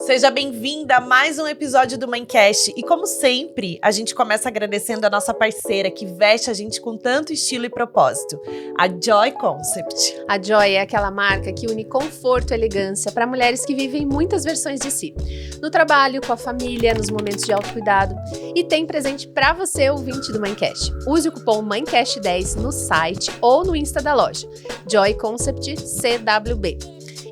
Seja bem-vinda a mais um episódio do Mindcast. E como sempre, a gente começa agradecendo a nossa parceira que veste a gente com tanto estilo e propósito, a Joy Concept. A Joy é aquela marca que une conforto e elegância para mulheres que vivem muitas versões de si. No trabalho, com a família, nos momentos de autocuidado. E tem presente para você, ouvinte do Mindcast. Use o cupom MindCast10 no site ou no Insta da loja. Joy Concept CWB.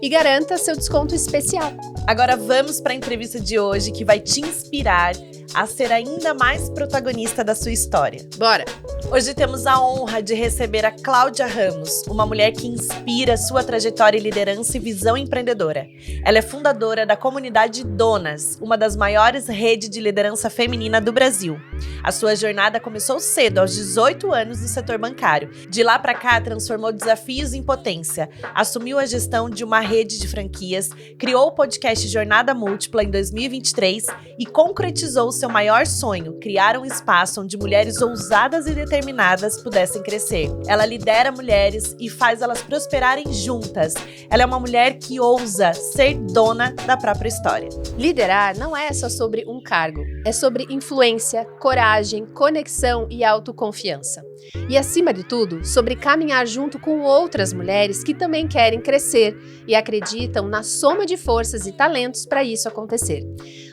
E garanta seu desconto especial. Agora vamos para a entrevista de hoje que vai te inspirar a ser ainda mais protagonista da sua história. Bora! Hoje temos a honra de receber a Cláudia Ramos, uma mulher que inspira sua trajetória em liderança e visão empreendedora. Ela é fundadora da comunidade Donas, uma das maiores redes de liderança feminina do Brasil. A sua jornada começou cedo, aos 18 anos, no setor bancário. De lá para cá, transformou desafios em potência, assumiu a gestão de uma rede de franquias, criou o podcast Jornada Múltipla em 2023 e concretizou seu maior sonho, criar um espaço onde mulheres ousadas e determinadas pudessem crescer. Ela lidera mulheres e faz elas prosperarem juntas. Ela é uma mulher que ousa ser dona da própria história. Liderar não é só sobre um cargo, é sobre influência, coragem, conexão e autoconfiança. E, acima de tudo, sobre caminhar junto com outras mulheres que também querem crescer e acreditam na soma de forças e talentos para isso acontecer.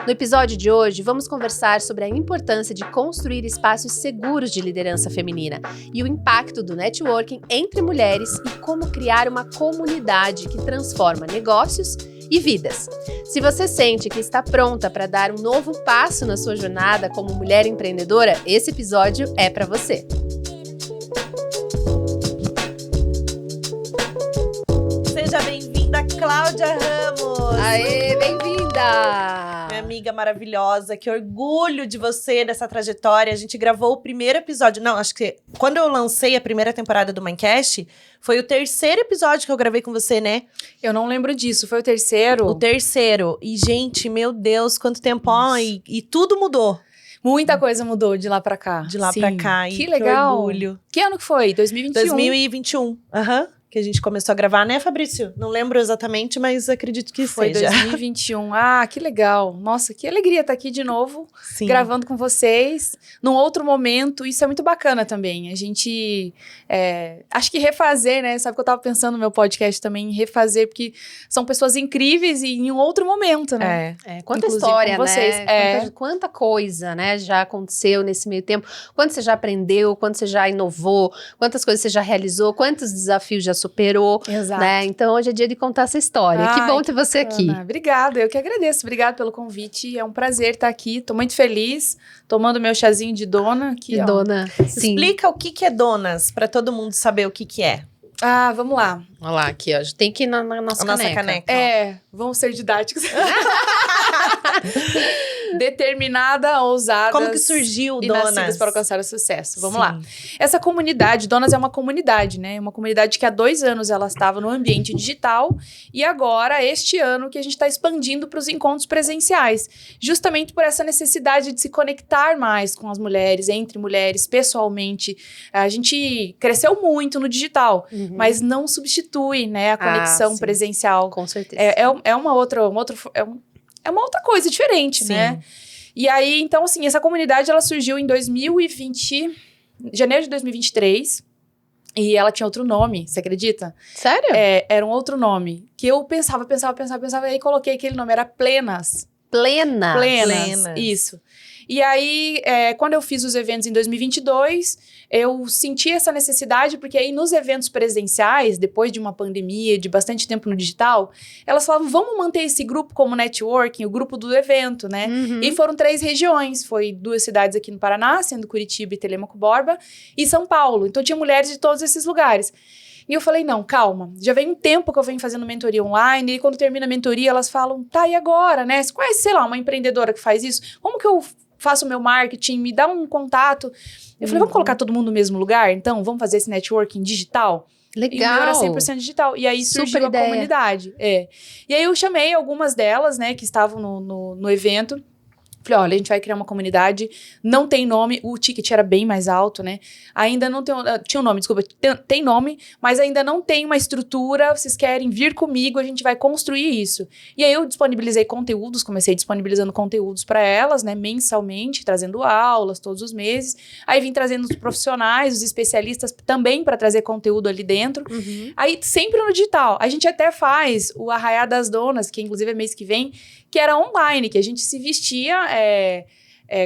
No episódio de hoje, vamos conversar sobre a importância de construir espaços seguros de liderança feminina e o impacto do networking entre mulheres e como criar uma comunidade que transforma negócios e vidas. Se você sente que está pronta para dar um novo passo na sua jornada como mulher empreendedora, esse episódio é para você. Seja bem-vinda, Cláudia Ramos! Aê, bem-vinda! Minha amiga maravilhosa, que orgulho de você, dessa trajetória. A gente gravou o primeiro episódio, não, acho que quando eu lancei a primeira temporada do Mindcast, foi o terceiro episódio que eu gravei com você, né? Eu não lembro disso, foi o terceiro? O terceiro. E, gente, meu Deus, quanto tempo, ó, e tudo mudou. Muita coisa mudou de lá pra cá. De lá pra cá. Que legal. orgulho. Que ano que foi? 2021? 2021, aham. Que a gente começou a gravar, né, Fabrício? Não lembro exatamente, mas acredito que foi seja. 2021. Ah, que legal. Nossa, que alegria estar aqui de novo, Sim. Gravando com vocês, num outro momento. Isso é muito bacana também. A gente, acho que refazer, né? Sabe que eu tava pensando no meu podcast também, refazer, porque são pessoas incríveis e em um outro momento, né? Quanta Inclusive história, com vocês. né? Quanta coisa, né, já aconteceu nesse meio tempo. Quanto você já aprendeu, quanto você já inovou, quantas coisas você já realizou, quantos desafios já superou. Exato. Né? Então, hoje é dia de contar essa história. Ai, que bom ter você aqui. Obrigada, eu que agradeço. Obrigada pelo convite. É um prazer estar aqui. Tô muito feliz, tomando meu chazinho de dona. Aqui, de dona, sim. Explica o que é Donas, para todo mundo saber o que é. Ah, vamos lá. Olha lá, aqui, ó. Tem que ir na nossa caneca. Vamos ser didáticos. Determinada, ousada. Como que surgiu e Donas? nascidas para alcançar o sucesso. Vamos Sim. lá. Essa comunidade, Donas é uma comunidade, né? Uma comunidade que há 2 anos ela estava no ambiente digital e agora, este ano, que a gente está expandindo para os encontros presenciais. Justamente por essa necessidade de se conectar mais com as mulheres, entre mulheres, pessoalmente. A gente cresceu muito no digital, mas não substitui, né, a conexão presencial. Com certeza. É uma outra coisa diferente, Sim. né? E aí, então, assim, essa comunidade, ela surgiu em janeiro de 2023, e ela tinha outro nome, você acredita? Sério? Era um outro nome, que eu pensava, e aí coloquei aquele nome, era Plenas. Plenas. Isso. E aí, quando eu fiz os eventos em 2022, eu senti essa necessidade, porque aí nos eventos presenciais, depois de uma pandemia, de bastante tempo no digital, elas falavam, vamos manter esse grupo como networking, o grupo do evento, né? E foram 3 regiões, foi 2 cidades aqui no Paraná, sendo Curitiba e Telêmaco Borba, e São Paulo. Então tinha mulheres de todos esses lugares. E eu falei, não, calma, já vem um tempo que eu venho fazendo mentoria online, e quando termina a mentoria, elas falam, tá, e agora, né? Você conhece, sei lá, uma empreendedora que faz isso? Como que eu faço o meu marketing? Me dá um contato. Eu falei, vamos colocar todo mundo no mesmo lugar? Então, vamos fazer esse networking digital? Legal. E o meu era 100% digital. E aí surgiu a comunidade. E aí eu chamei algumas delas, né, que estavam no evento. Falei, olha, a gente vai criar uma comunidade, não tem nome, o ticket era bem mais alto, né? Ainda não tem, tinha um nome, desculpa, tem nome, mas ainda não tem uma estrutura, vocês querem vir comigo, a gente vai construir isso. E aí eu disponibilizei conteúdos, comecei disponibilizando conteúdos para elas, né, mensalmente, trazendo aulas todos os meses. Aí vim trazendo os profissionais, os especialistas também para trazer conteúdo ali dentro. Aí sempre no digital. A gente até faz o Arraiá das Donas, que inclusive é mês que vem, que era online, que a gente se vestia,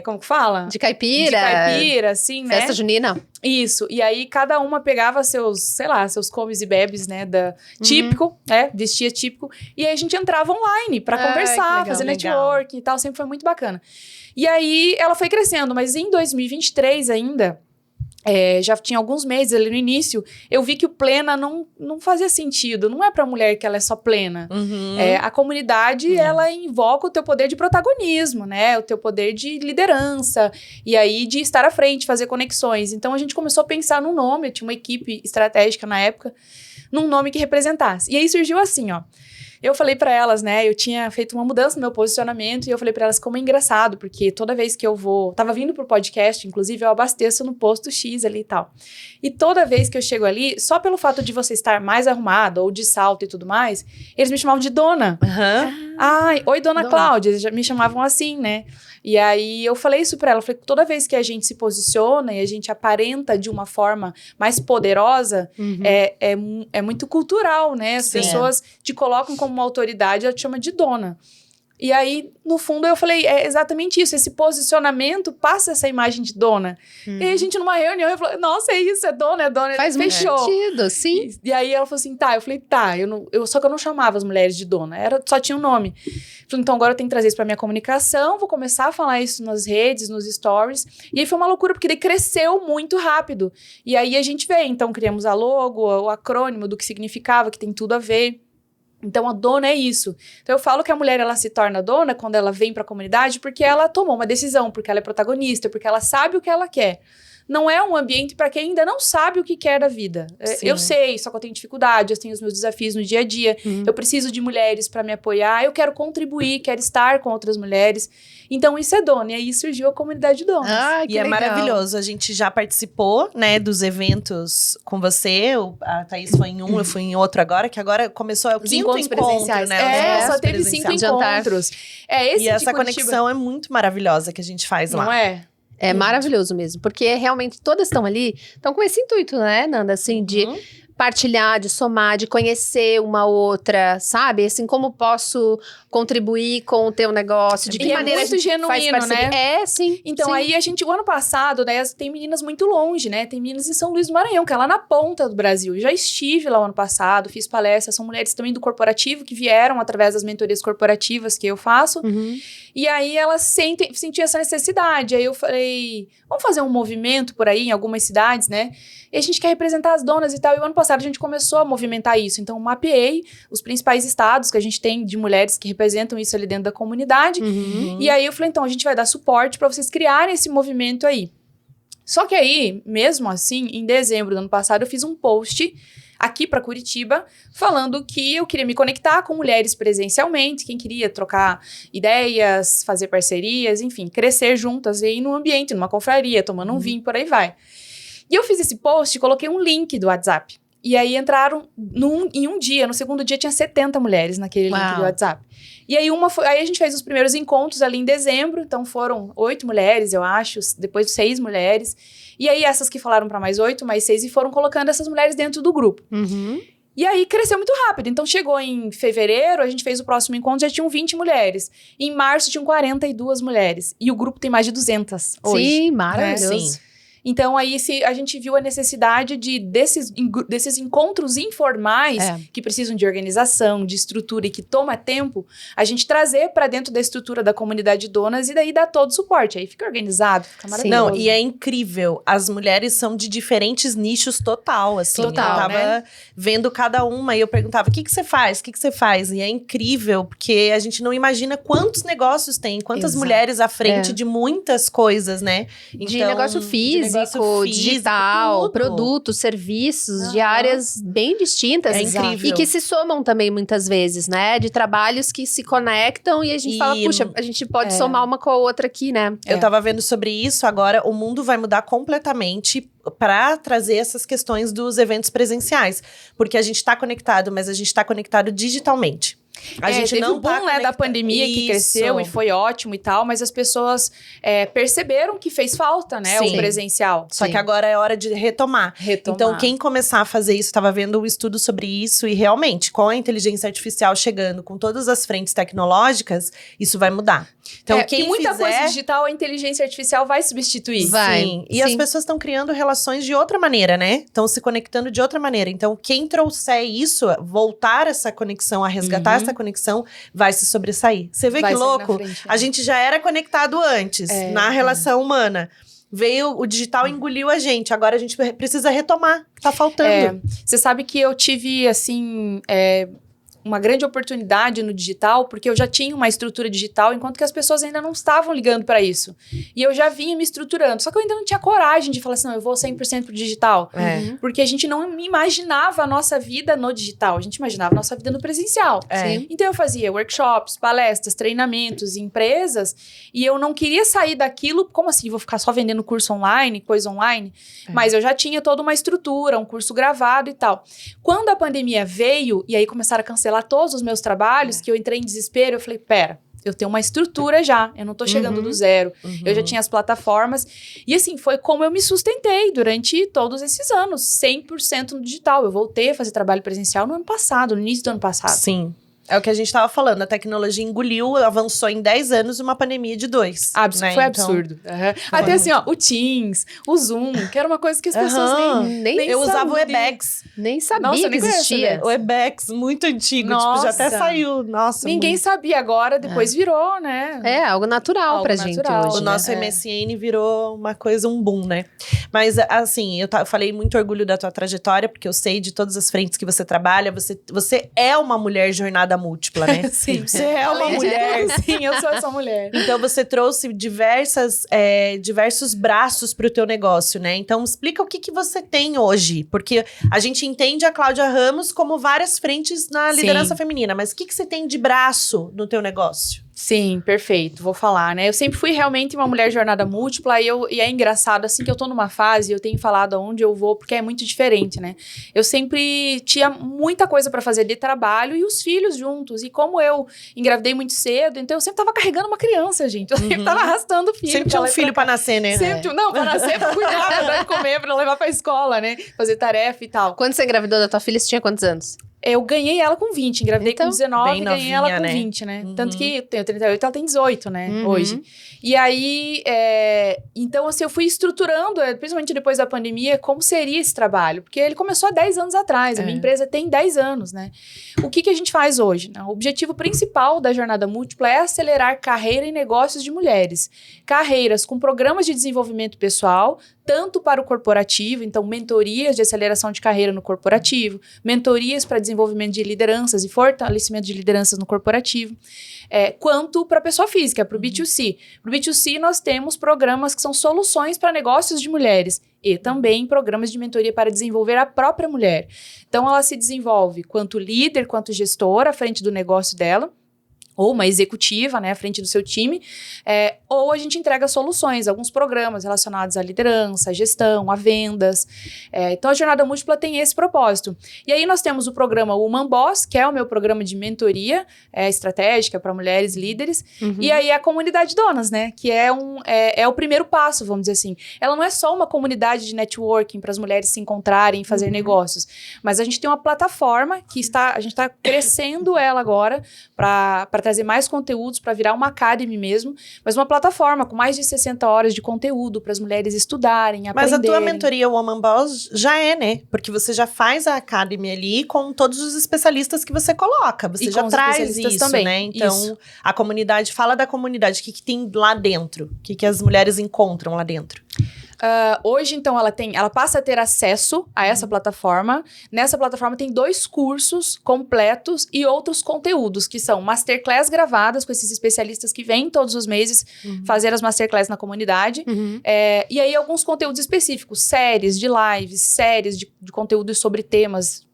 como que fala? De caipira. De caipira, assim, né? Festa junina. Isso, e aí cada uma pegava seus comes e bebes, né, típico, né, vestia típico, e aí a gente entrava online pra conversar, fazer networking e tal, sempre foi muito bacana. E aí ela foi crescendo, mas em 2023 ainda, já tinha alguns meses ali no início, eu vi que o plena não fazia sentido, não é pra mulher que ela é só plena. A comunidade, ela invoca o teu poder de protagonismo, né, o teu poder de liderança, e aí de estar à frente, fazer conexões. Então a gente começou a pensar num nome, eu tinha uma equipe estratégica na época, num nome que representasse. E aí surgiu assim, ó. Eu falei pra elas, né, eu tinha feito uma mudança no meu posicionamento e eu falei pra elas como é engraçado, porque toda vez que eu tava vindo pro podcast, inclusive, eu abasteço no posto X ali e tal. E toda vez que eu chego ali, só pelo fato de você estar mais arrumada ou de salto e tudo mais, eles me chamavam de dona. Ai, oi, dona Cláudia, eles já me chamavam assim, né? E aí eu falei isso pra ela, falei, toda vez que a gente se posiciona e a gente aparenta de uma forma mais poderosa, é muito cultural, né? As pessoas te colocam como uma autoridade, ela te chama de dona. E aí, no fundo, eu falei, é exatamente isso, esse posicionamento passa essa imagem de dona. E aí a gente, numa reunião, eu falei, nossa, é isso, é dona. Faz muito sentido, sim. E aí ela falou assim, tá, eu falei, tá, só que eu não chamava as mulheres de dona, só tinha um nome. Eu falei, então agora eu tenho que trazer isso pra minha comunicação, vou começar a falar isso nas redes, nos stories. E aí foi uma loucura, porque daí cresceu muito rápido. E aí a gente veio, então criamos a logo, o acrônimo do que significava, que tem tudo a ver. Então, a dona é isso. Então, eu falo que a mulher, ela se torna dona quando ela vem para a comunidade porque ela tomou uma decisão, porque ela é protagonista, porque ela sabe o que ela quer. Não é um ambiente para quem ainda não sabe o que quer da vida. Eu sei, só que eu tenho dificuldade, eu tenho os meus desafios no dia a dia. Eu preciso de mulheres para me apoiar, eu quero contribuir, quero estar com outras mulheres. Então, isso é dona. E aí surgiu a comunidade Donas. E é maravilhoso. A gente já participou, né, dos eventos com você. A Thaís foi em um, eu fui em outro agora, que agora começou o quinto encontro, presenciais. Né? Só teve 5 encontros. E essa conexão é muito maravilhosa que a gente faz lá. Não é? É maravilhoso mesmo, porque realmente todas estão ali, estão com esse intuito, né, Nanda, assim, de partilhar, de somar, de conhecer uma outra, sabe? Assim, como posso contribuir com o teu negócio, de que maneira é muito genuíno, né? Sim. Então, aí a gente, o ano passado, né, tem meninas muito longe, né? Tem meninas em São Luís do Maranhão, que é lá na ponta do Brasil. Eu já estive lá o ano passado, fiz palestras, são mulheres também do corporativo, que vieram através das mentorias corporativas que eu faço. E aí elas sentiam essa necessidade. Aí eu falei, vamos fazer um movimento por aí em algumas cidades, né? E a gente quer representar as donas e tal. E o ano passado a gente começou a movimentar isso. Então, eu mapeei os principais estados que a gente tem de mulheres que representam isso ali dentro da comunidade. E aí eu falei, então, a gente vai dar suporte para vocês criarem esse movimento aí. Só que aí, mesmo assim, em dezembro do ano passado, eu fiz um post aqui para Curitiba, falando que eu queria me conectar com mulheres presencialmente, quem queria trocar ideias, fazer parcerias, enfim, crescer juntas aí no ambiente, numa confraria, tomando um vinho, por aí vai. E eu fiz esse post e coloquei um link do WhatsApp. E aí entraram em um dia, no segundo dia tinha 70 mulheres naquele link do WhatsApp. E aí aí a gente fez os primeiros encontros ali em dezembro, então foram 8 mulheres, eu acho, depois 6 mulheres. E aí essas que falaram para mais 8, mais 6 e foram colocando essas mulheres dentro do grupo. E aí cresceu muito rápido. Então chegou em fevereiro, a gente fez o próximo encontro, já tinham 20 mulheres. Em março tinham 42 mulheres. E o grupo tem mais de 200 hoje. Sim, maravilhoso. Né? Sim. Então, aí a gente viu a necessidade desses encontros informais que precisam de organização, de estrutura e que toma tempo, a gente trazer para dentro da estrutura da comunidade donas e daí dar todo o suporte. Aí fica organizado, fica maravilhoso. Não, e é incrível. As mulheres são de diferentes nichos total, assim. Total, eu tava né? vendo cada uma e eu perguntava, o que você faz? O que você faz? E é incrível, porque a gente não imagina quantos negócios tem, quantas mulheres à frente de muitas coisas, né? De negócio físico, físico, digital, tudo. produtos, serviços de Aham. áreas bem distintas. É incrível. E que se somam também muitas vezes, né? De trabalhos que se conectam e a gente fala, puxa, a gente pode somar uma com a outra aqui, né? Eu tava vendo sobre isso agora, o mundo vai mudar completamente para trazer essas questões dos eventos presenciais. Porque a gente tá conectado, mas a gente tá conectado digitalmente. A gente teve não o boom, tá né, da conecta- pandemia que Isso. cresceu e foi ótimo e tal, mas as pessoas perceberam que fez falta, né, Sim. o presencial. Só que agora é hora de retomar. Retomar. Então, quem começar a fazer isso, estava vendo um estudo sobre isso, e realmente, com a inteligência artificial chegando, com todas as frentes tecnológicas, isso vai mudar. Então, quem que muita fizer, coisa digital, a inteligência artificial vai substituir. Vai. Sim. E as Sim. pessoas estão criando relações de outra maneira, né? Estão se conectando de outra maneira. Então, quem trouxer isso, voltar essa conexão, a resgatar essa conexão, vai se sobressair. Você vê Vai que sair na louco? frente, A gente já era conectado antes, na relação humana. Veio, o digital engoliu a gente. Agora a gente precisa retomar, que tá faltando. Você sabe que eu tive, assim, uma grande oportunidade no digital, porque eu já tinha uma estrutura digital, enquanto que as pessoas ainda não estavam ligando para isso. E eu já vinha me estruturando. Só que eu ainda não tinha coragem de falar assim, não, eu vou 100% pro digital. É. Porque a gente não imaginava a nossa vida no digital, a gente imaginava a nossa vida no presencial. É. Então eu fazia workshops, palestras, treinamentos, empresas, e eu não queria sair daquilo, como assim, vou ficar só vendendo curso online, coisa online? Mas eu já tinha toda uma estrutura, um curso gravado e tal. Quando a pandemia veio, e aí começaram a cancelar todos os meus trabalhos, que eu entrei em desespero, eu falei, pera, eu tenho uma estrutura já, eu não tô chegando do zero, eu já tinha as plataformas, e assim, foi como eu me sustentei durante todos esses anos, 100% no digital. Eu voltei a fazer trabalho presencial no ano passado, no início do ano passado. Sim. É o que a gente tava falando, a tecnologia engoliu, avançou em 10 anos uma pandemia de 2. né? Foi Então, absurdo. Até assim, ó, o Teams, o Zoom, que era uma coisa que as pessoas Nem eu usava o sabia. Webex. Nem sabia Nossa, que nem conheço existia. o O Webex, muito antigo, tipo, já até Nossa. saiu. Nossa, ninguém muito. sabia agora, depois virou, né? É, algo natural Algo pra natural. gente hoje. O nosso né? MSN virou uma coisa, um boom, né? Mas, assim, eu falei muito orgulho da tua trajetória, porque eu sei de todas as frentes que você trabalha. Você é uma mulher jornada múltipla, né? Sim. Você é uma Além de mulher. tudo, sim, eu sou essa mulher. Então, você trouxe diversos braços para o teu negócio, né? Então, explica o que você tem hoje. Porque a gente entende a Cláudia Ramos como várias frentes na liderança feminina. Mas o que você tem de braço no teu negócio? Sim, perfeito, vou falar, né? Eu sempre fui realmente uma mulher jornada múltipla e é engraçado, assim, que eu tô numa fase, eu tenho falado aonde eu vou, porque é muito diferente, né? Eu sempre tinha muita coisa pra fazer de trabalho e os filhos juntos, e como eu engravidei muito cedo, então eu sempre tava carregando uma criança, gente, eu sempre tava arrastando o filho. Sempre tinha um filho pra nascer, né? Sempre, não, pra nascer, pra cuidar, pra comer, pra levar pra escola, né? Fazer tarefa e tal. Quando você engravidou da tua filha, você tinha quantos anos? Eu ganhei ela com 20, engravidei Então, com 19 bem e ganhei ela novinha, com né? 20, né? Tanto que eu tenho 38, ela tem 18, né? Uhum. Hoje. E aí, então assim, eu fui estruturando, principalmente depois da pandemia, como seria esse trabalho. Porque ele começou há 10 anos atrás, a minha empresa tem 10 anos, né? O que a gente faz hoje? O objetivo principal da Jornada Múltipla é acelerar carreira e negócios de mulheres. Carreiras com programas de desenvolvimento pessoal, tanto para o corporativo, então mentorias de aceleração de carreira no corporativo, mentorias para desenvolvimento de lideranças e fortalecimento de lideranças no corporativo, quanto para a pessoa física, para o B2C. Para o B2C, nós temos programas que são soluções para negócios de mulheres e também programas de mentoria para desenvolver a própria mulher. Então, ela se desenvolve quanto líder, quanto gestora à frente do negócio dela, ou uma executiva, né, à frente do seu time, ou a gente entrega soluções, alguns programas relacionados à liderança, à gestão, a vendas. Então, a Jornada Múltipla tem esse propósito. E aí, nós temos o programa Woman Boss, que é o meu programa de mentoria estratégica para mulheres líderes, e aí a comunidade Donas, né, que é o primeiro passo, vamos dizer assim. Ela não é só uma comunidade de networking para as mulheres se encontrarem e fazer negócios, mas a gente tem uma plataforma que a gente está crescendo ela agora para trazer mais conteúdos, para virar uma academy mesmo, mas uma plataforma com mais de 60 horas de conteúdo para as mulheres estudarem, aprenderem. Mas a tua mentoria Woman Boss já né? Porque você já faz a academy ali com todos os especialistas que você coloca. Você já traz isso, também. né? Então, Isso. a comunidade, fala da comunidade, o que tem lá dentro? O que as mulheres encontram lá dentro? Hoje, então, ela passa a ter acesso a essa plataforma. Nessa plataforma tem 2 cursos completos e outros conteúdos, que são masterclass gravadas com esses especialistas que vêm todos os meses fazer as masterclass na comunidade. E aí, alguns conteúdos específicos, séries de lives, séries de conteúdos sobre temas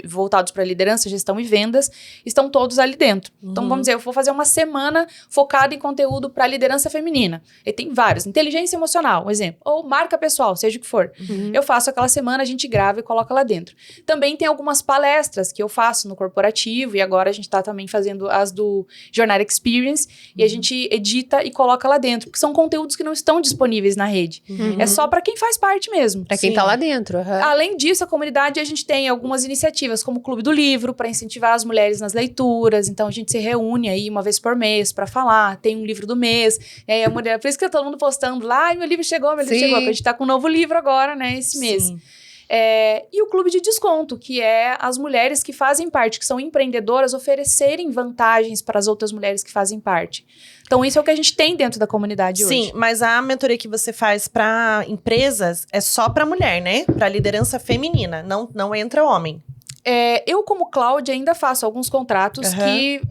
voltados para liderança, gestão e vendas, estão todos ali dentro. Então, vamos dizer, eu vou fazer uma semana focada em conteúdo para liderança feminina. E tem vários. Inteligência emocional, um exemplo. Ou marca pessoal, seja o que for. Eu faço aquela semana, a gente grava e coloca lá dentro. Também tem algumas palestras que eu faço no corporativo, e agora a gente está também fazendo as do Jornada Experience, e a gente edita e coloca lá dentro, porque são conteúdos que não estão disponíveis na rede. É só para quem faz parte mesmo. Para quem tá lá dentro. Além disso, a comunidade, a gente tem algumas iniciativas, como o Clube do Livro, para incentivar as mulheres nas leituras. Então, a gente se reúne aí uma vez por mês para falar. Tem um livro do mês. E aí, a mulher... Por isso que tá todo mundo postando lá, meu livro chegou, meu livro chegou. Porque a gente tá com um novo livro agora, né, esse mês. E o Clube de Desconto, que é as mulheres que fazem parte, que são empreendedoras, oferecerem vantagens para as outras mulheres que fazem parte. Então, isso é o que a gente tem dentro da comunidade hoje. Sim, mas a mentoria que você faz para empresas é só para mulher, né? Para liderança feminina, não entra homem. Eu, como Cláudia, ainda faço alguns contratos que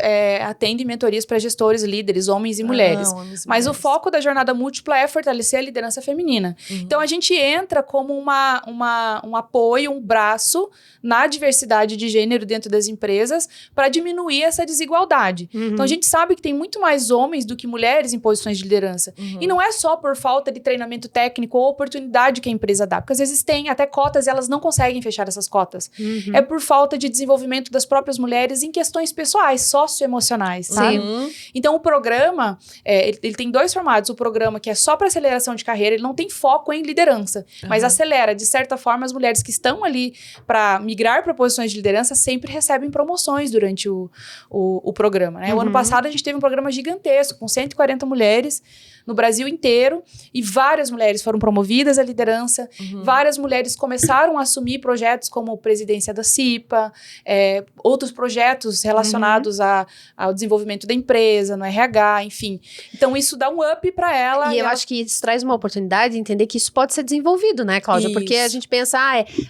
atendem mentorias para gestores, líderes, homens e mulheres. Mas o foco da jornada múltipla é fortalecer a liderança feminina. Então, a gente entra como um apoio, um braço na diversidade de gênero dentro das empresas para diminuir essa desigualdade. Então, a gente sabe que tem muito mais homens do que mulheres em posições de liderança. E não é só por falta de treinamento técnico ou oportunidade que a empresa dá. Porque, às vezes, tem até cotas e elas não conseguem fechar essas cotas. É por falta de desenvolvimento das próprias mulheres em questões pessoais, socioemocionais, sabe? Então, o programa, ele tem 2 formatos. O programa que é só para aceleração de carreira, ele não tem foco em liderança, mas acelera. De certa forma, as mulheres que estão ali para migrar para posições de liderança sempre recebem promoções durante o programa, né? O ano passado, a gente teve um programa gigantesco, com 140 mulheres no Brasil inteiro, e várias mulheres foram promovidas à liderança, várias mulheres começaram a assumir projetos como presidência da CIPA, outros projetos relacionados ao desenvolvimento da empresa, no RH, enfim. Então, isso dá um up para ela. E eu acho que isso traz uma oportunidade de entender que isso pode ser desenvolvido, né, Cláudia? Porque a gente pensa,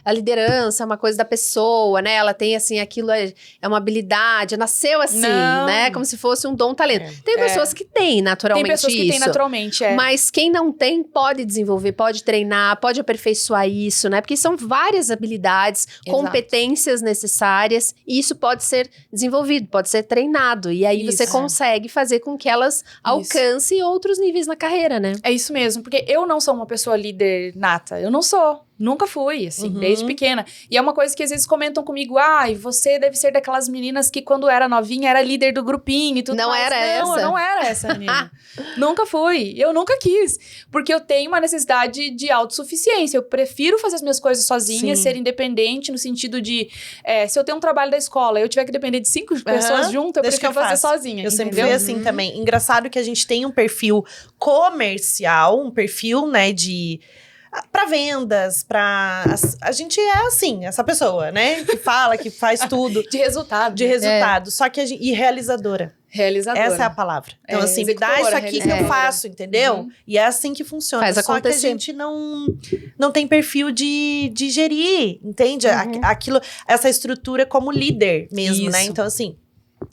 a liderança é uma coisa da pessoa, né? Ela tem, assim, aquilo é uma habilidade, nasceu assim, né? Como se fosse um dom, talento. Tem pessoas que têm naturalmente isso. Tem pessoas que têm naturalmente, Mas quem não tem, pode desenvolver, pode treinar, pode aperfeiçoar isso, né? Porque são várias habilidades, competências necessárias, e isso pode ser desenvolvido, pode ser treinado. E aí você consegue fazer com que elas alcancem outros níveis na carreira, né? É isso mesmo, porque eu não sou uma pessoa líder nata, eu não sou. Nunca fui, assim, desde pequena. E é uma coisa que às vezes comentam comigo, você deve ser daquelas meninas que quando era novinha era líder do grupinho e tudo mais. Não, eu não era essa menina. Nunca fui. Eu nunca quis. Porque eu tenho uma necessidade de autossuficiência. Eu prefiro fazer as minhas coisas sozinha, ser independente no sentido de, se eu tenho um trabalho da escola e eu tiver que depender de 5 pessoas junto, eu prefiro fazer sozinha. Eu sempre fui assim também. Engraçado que a gente tem um perfil comercial, um perfil, né, para vendas, a gente é assim, essa pessoa, né? Que fala, que faz tudo. De resultado. Só que e realizadora. Realizadora. Essa é a palavra. Então, assim, me dá isso aqui que eu faço, entendeu? E é assim que funciona. Faz Só acontecer. que a gente não tem perfil de gerir, entende? Aquilo, essa estrutura como líder mesmo, né? Então, assim,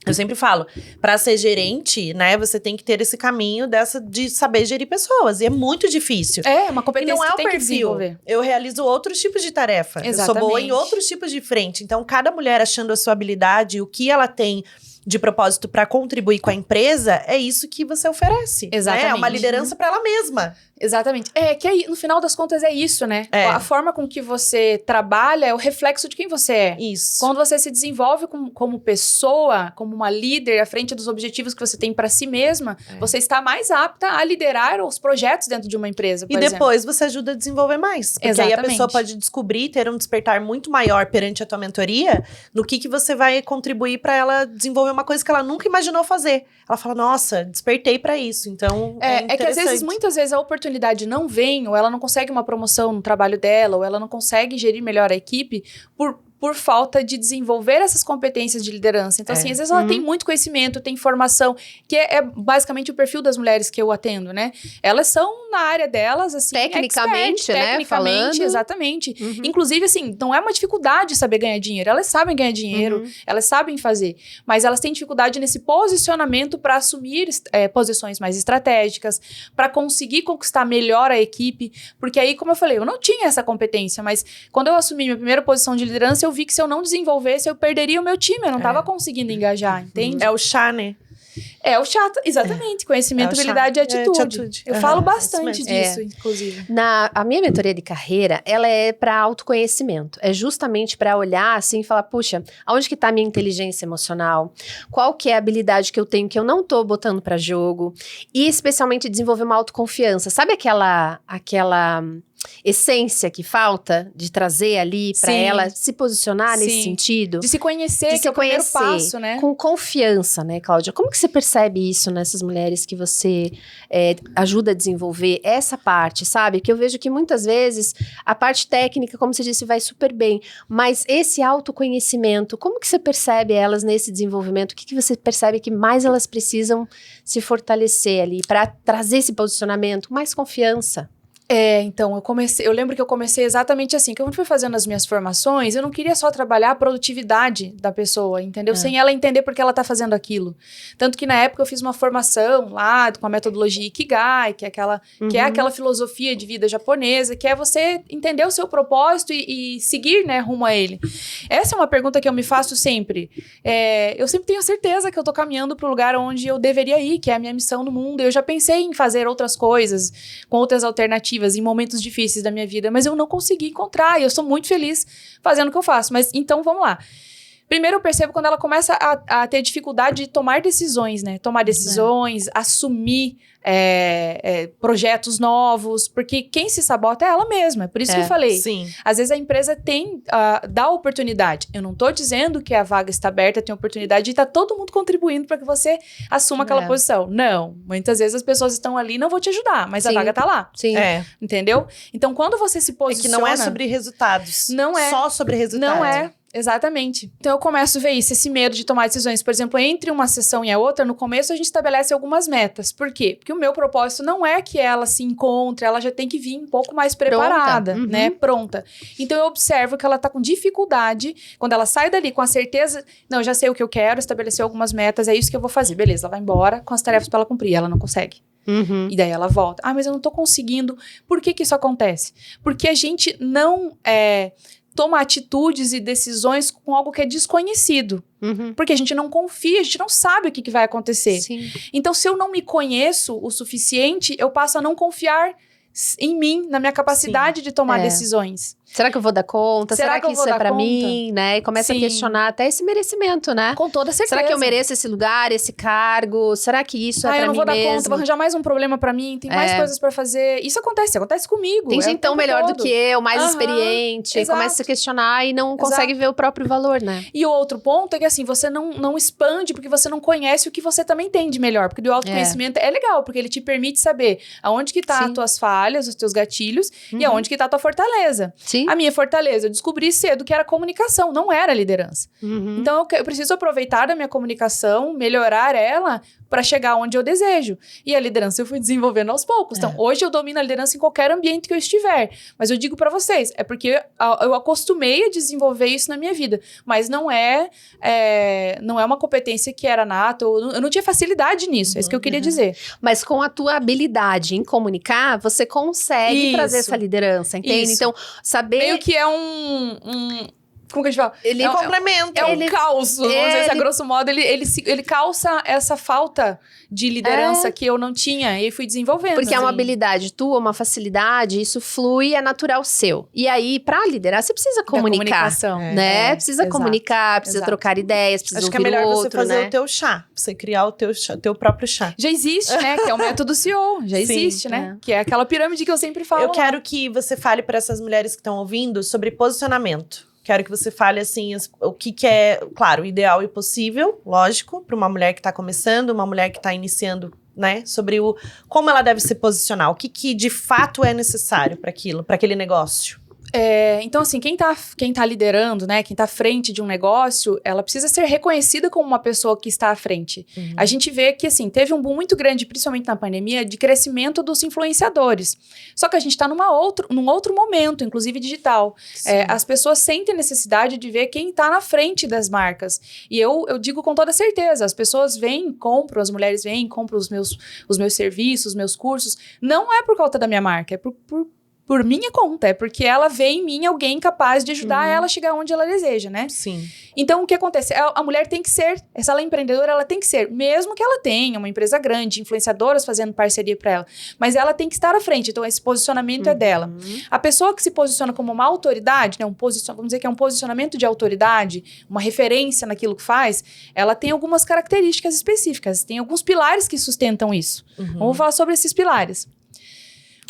eu sempre falo, para ser gerente, né, você tem que ter esse caminho de saber gerir pessoas. E é muito difícil. É uma competência e não é que o tem que perfil. desenvolver. Eu realizo outros tipos de tarefa. Exatamente. Eu sou boa em outros tipos de frente. Então, cada mulher achando a sua habilidade, o que ela tem de propósito para contribuir com a empresa, é isso que você oferece. Exatamente. Né? É uma liderança para ela mesma. Exatamente. Que aí, no final das contas, é isso, né? A forma com que você trabalha é o reflexo de quem você é. Isso. Quando você se desenvolve como pessoa, como uma líder, à frente dos objetivos que você tem para si mesma, você está mais apta a liderar os projetos dentro de uma empresa, por exemplo. Depois você ajuda a desenvolver mais. Porque aí a pessoa pode descobrir, ter um despertar muito maior perante a tua mentoria, no que você vai contribuir para ela desenvolver uma coisa que ela nunca imaginou fazer. Ela fala, nossa, despertei para isso. Então, é que às vezes, muitas vezes, a oportunidade não vem, ou ela não consegue uma promoção no trabalho dela, ou ela não consegue gerir melhor a equipe por por falta de desenvolver essas competências de liderança. Então, assim, às vezes ela tem muito conhecimento, tem formação, que é basicamente o perfil das mulheres que eu atendo, né? Elas são na área delas, assim, tecnicamente, expert, né? Tecnicamente, Falando. exatamente. Inclusive, assim, não é uma dificuldade saber ganhar dinheiro. Elas sabem ganhar dinheiro, elas sabem fazer, mas elas têm dificuldade nesse posicionamento para assumir posições mais estratégicas, para conseguir conquistar melhor a equipe, porque aí, como eu falei, eu não tinha essa competência, mas quando eu assumi minha primeira posição de liderança, eu vi que se eu não desenvolvesse, eu perderia o meu time, eu não estava conseguindo engajar, entende? É o chá, né? É o chato, exatamente, conhecimento, habilidade e atitude. Eu falo bastante disso, inclusive. A minha mentoria de carreira, ela é para autoconhecimento. É justamente para olhar assim e falar, puxa, aonde que tá a minha inteligência emocional? Qual que é a habilidade que eu tenho que eu não tô botando para jogo? E especialmente desenvolver uma autoconfiança. Sabe aquela essência que falta de trazer ali para ela se posicionar nesse sentido? De se conhecer, que é o primeiro passo, né? Com confiança, né, Cláudia? Como que você percebe isso nessas mulheres que você ajuda a desenvolver essa parte, sabe? Que eu vejo que muitas vezes a parte técnica, como você disse, vai super bem, mas esse autoconhecimento, como que você percebe elas nesse desenvolvimento? O que você percebe que mais elas precisam se fortalecer ali para trazer esse posicionamento, mais confiança? Então, eu lembro que eu comecei exatamente assim, que eu fui fazendo as minhas formações, eu não queria só trabalhar a produtividade da pessoa, entendeu? Sem ela entender por que ela tá fazendo aquilo. Tanto que na época eu fiz uma formação lá com a metodologia Ikigai, que é aquela filosofia de vida japonesa, que é você entender o seu propósito e seguir, né, rumo a ele. Essa é uma pergunta que eu me faço sempre. Eu sempre tenho certeza que eu tô caminhando pro lugar onde eu deveria ir, que é a minha missão no mundo. Eu já pensei em fazer outras coisas, com outras alternativas, em momentos difíceis da minha vida, mas eu não consegui encontrar, e eu sou muito feliz fazendo o que eu faço. Mas então, vamos lá. Primeiro eu percebo quando ela começa a ter dificuldade de tomar decisões, né? Tomar decisões, assumir projetos novos, porque quem se sabota é ela mesma. É por isso que eu falei. Sim. Às vezes a empresa dá oportunidade. Eu não tô dizendo que a vaga está aberta, tem oportunidade, e tá todo mundo contribuindo para que você assuma aquela posição. Não. Muitas vezes as pessoas estão ali e não vão te ajudar, mas a vaga tá lá. Sim. Entendeu? Então, quando você se posiciona... É que não é sobre resultados. Não é. Só sobre resultados. Não é. Exatamente. Então eu começo a ver isso, esse medo de tomar decisões. Por exemplo, entre uma sessão e a outra, no começo a gente estabelece algumas metas. Por quê? Porque o meu propósito não é que ela se encontre, ela já tem que vir um pouco mais preparada, né? Pronta. Então eu observo que ela tá com dificuldade, quando ela sai dali com a certeza, não, eu já sei o que eu quero, estabelecer algumas metas, é isso que eu vou fazer. Beleza, ela vai embora com as tarefas para ela cumprir, ela não consegue. E daí ela volta. Mas eu não tô conseguindo. Por que isso acontece? Porque a gente não toma atitudes e decisões com algo que é desconhecido. Porque a gente não confia, a gente não sabe o que vai acontecer. Sim. Então, se eu não me conheço o suficiente, eu passo a não confiar em mim, na minha capacidade de tomar decisões. Será que eu vou dar conta? Será que isso é pra mim, né? E começa a Sim. questionar até esse merecimento, né? Com toda certeza. Será que eu mereço esse lugar, esse cargo? Será que isso é pra mim mesmo? Eu não vou dar conta, vou arranjar mais um problema pra mim, tem mais coisas pra fazer. Isso acontece comigo. Tem gente tão melhor do todo. que eu, mais experiente, exato. começa a se questionar e não consegue ver o próprio valor, né? E o outro ponto é que, assim, você não expande porque você não conhece o que você também tem de melhor. Porque o autoconhecimento é legal, porque ele te permite saber aonde que tá as tuas falhas, os teus gatilhos, e aonde que tá a tua fortaleza. Sim. A minha fortaleza, eu descobri cedo que era comunicação, não era liderança. Então, eu preciso aproveitar da minha comunicação, melhorar ela para chegar onde eu desejo. E a liderança eu fui desenvolvendo aos poucos. Então, hoje eu domino a liderança em qualquer ambiente que eu estiver. Mas eu digo para vocês, é porque eu acostumei a desenvolver isso na minha vida. Mas não é uma competência que era nata, eu não tinha facilidade nisso. É isso que eu queria dizer. Mas com a tua habilidade em comunicar, você consegue trazer essa liderança, entende? Então, saber... Meio que é como que a gente fala? Ele complementa. É um calço. Não sei se a grosso modo, ele calça essa falta de liderança que eu não tinha e fui desenvolvendo. Porque é uma habilidade tua, uma facilidade, isso flui, é natural seu. E aí, pra liderar, você precisa comunicar. Comunicação. Né? Precisa comunicar, precisa trocar ideias, precisa Acho ouvir que é melhor o outro, você fazer né? o teu chá. Você criar o teu próprio chá. Já existe, né? Que é o método CEO. Já existe, né? Que é aquela pirâmide que eu sempre falo. Eu quero que você fale para essas mulheres que estão ouvindo sobre posicionamento. Quero que você fale, assim, o que é, claro, ideal e possível, lógico, para uma mulher que está começando, uma mulher que está iniciando, né? Sobre como ela deve se posicionar, o que de fato é necessário para aquilo, para aquele negócio. Então, assim, quem tá liderando, né, quem tá à frente de um negócio, ela precisa ser reconhecida como uma pessoa que está à frente. A gente vê que, assim, teve um boom muito grande, principalmente na pandemia, de crescimento dos influenciadores. Só que a gente tá num outro momento, inclusive digital. As pessoas sentem necessidade de ver quem tá na frente das marcas. E eu digo com toda certeza, as pessoas compram, as mulheres compram os meus serviços, os meus cursos. Não é por conta da minha marca, é por minha conta, é porque ela vê em mim alguém capaz de ajudar ela a chegar onde ela deseja, né? Sim. Então, o que acontece? A mulher tem que ser, se ela é empreendedora, ela tem que ser, mesmo que ela tenha uma empresa grande, influenciadoras fazendo parceria para ela, mas ela tem que estar à frente, então esse posicionamento é dela. A pessoa que se posiciona como uma autoridade, né, vamos dizer que é um posicionamento de autoridade, uma referência naquilo que faz, ela tem algumas características específicas, tem alguns pilares que sustentam isso. Vamos falar sobre esses pilares.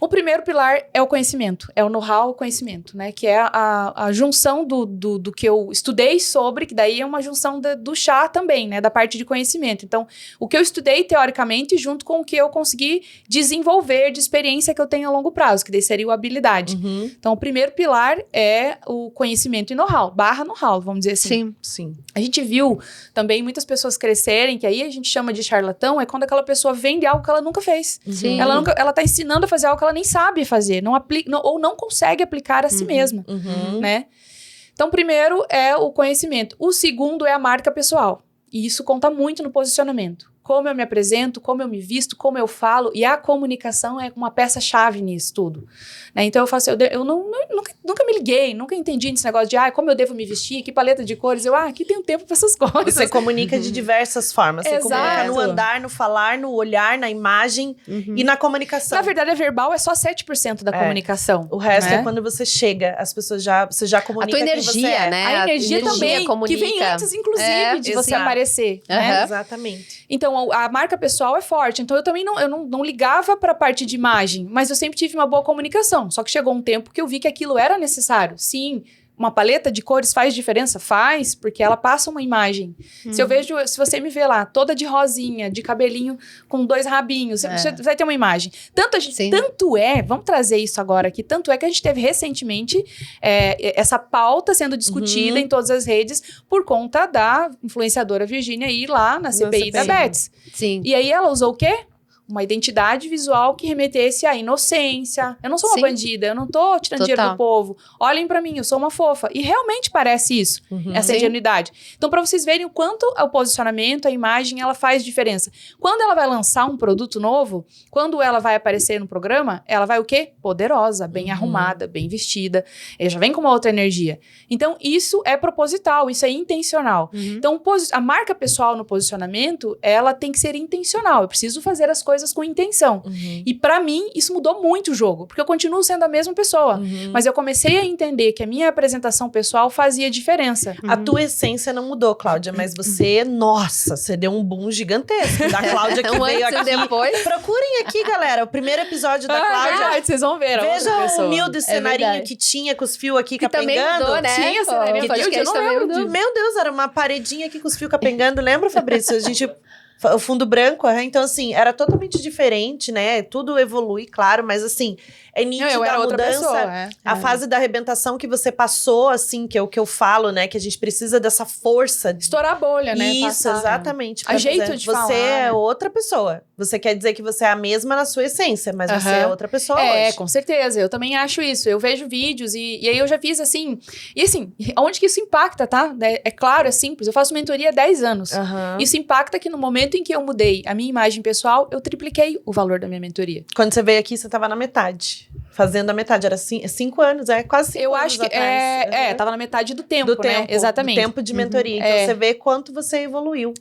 O primeiro pilar é o conhecimento, é o know-how, o conhecimento, né? Que é a junção do que eu estudei sobre, que daí é uma junção do chá também, né? Da parte de conhecimento. Então, o que eu estudei teoricamente junto com o que eu consegui desenvolver de experiência que eu tenho a longo prazo, que daí seria a habilidade. Então, o primeiro pilar é o conhecimento e know-how, know-how, vamos dizer assim. Sim. A gente viu também muitas pessoas crescerem, que aí a gente chama de charlatão, é quando aquela pessoa vende algo que ela nunca fez. Sim. Ela tá ensinando a fazer algo que ela nem sabe fazer, ou não consegue aplicar a si mesma, né? Então, primeiro é o conhecimento. O segundo é a marca pessoal. E isso conta muito no posicionamento. Como eu me apresento, como eu me visto, como eu falo. E a comunicação é uma peça-chave nisso tudo. Né? Então, eu faço, eu nunca me liguei, nunca entendi nesse negócio de como eu devo me vestir, que paleta de cores. Aqui tem um tempo para essas coisas. Você comunica de diversas formas. Você comunica no andar, no falar, no olhar, na imagem e na comunicação. Na verdade, a verbal é só 7% da comunicação. O resto né? é quando você chega, as pessoas você já comunica. A tua energia, né? A energia também, comunica. que vem antes, inclusive, de você aparecer. Né? Exatamente. Então, a marca pessoal é forte. Então, eu também não ligava para a parte de imagem, mas eu sempre tive uma boa comunicação. Só que chegou um tempo que eu vi que aquilo era necessário. Sim, uma paleta de cores faz diferença? Faz, porque ela passa uma imagem. Se você me vê lá, toda de rosinha, de cabelinho com 2 rabinhos, você vai ter uma imagem. Tanto é, vamos trazer isso agora aqui, tanto é que a gente teve recentemente essa pauta sendo discutida em todas as redes por conta da influenciadora Virgínia ir lá na CPI da Betts. Sim. E aí ela usou o quê? Uma identidade visual que remetesse à inocência. Eu não sou uma bandida, eu não tô tirando dinheiro do povo. Olhem pra mim, eu sou uma fofa. E realmente parece isso, essa ingenuidade. Então, pra vocês verem o quanto o posicionamento, a imagem, ela faz diferença. Quando ela vai lançar um produto novo, quando ela vai aparecer no programa, ela vai o quê? Poderosa, bem arrumada, bem vestida. Ela já vem com uma outra energia. Então, isso é proposital, isso é intencional. Então, a marca pessoal no posicionamento, ela tem que ser intencional. Eu preciso fazer as coisas com intenção. E pra mim, isso mudou muito o jogo, porque eu continuo sendo a mesma pessoa, mas eu comecei a entender que a minha apresentação pessoal fazia diferença. A tua essência não mudou, Cláudia, mas você, nossa, você deu um boom gigantesco da Cláudia que veio aqui. Depois. Procurem aqui, galera, o primeiro episódio da Cláudia. Vocês vão ver. Veja o humilde cenarinho que tinha com os fios aqui capengando. Também mudou, né? Tinha cenarinho, Que podcast também mudou. Meu Deus, era uma paredinha aqui com os fios capengando. Lembra, Fabrício? A gente... O fundo branco, então assim, era totalmente diferente, né? Tudo evolui, claro, mas assim, é nítido a mudança, a fase da arrebentação que você passou, assim, que é o que eu falo, né? Que a gente precisa dessa força. Estourar a bolha, né? Isso, exatamente. A jeito de falar. Você é outra pessoa. Você quer dizer que você é a mesma na sua essência, mas você é outra pessoa hoje. Com certeza. Eu também acho isso. Eu vejo vídeos e aí eu já fiz assim... E assim, onde que isso impacta, tá? É claro, é simples. Eu faço mentoria há 10 anos. Isso impacta que no momento em que eu mudei a minha imagem pessoal, eu tripliquei o valor da minha mentoria. Quando você veio aqui, você tava na metade. Fazendo a metade, era 5 anos, quase 5 anos. Eu acho que tava na metade do tempo, né? Exatamente. Do tempo de mentoria. Então você vê quanto você evoluiu.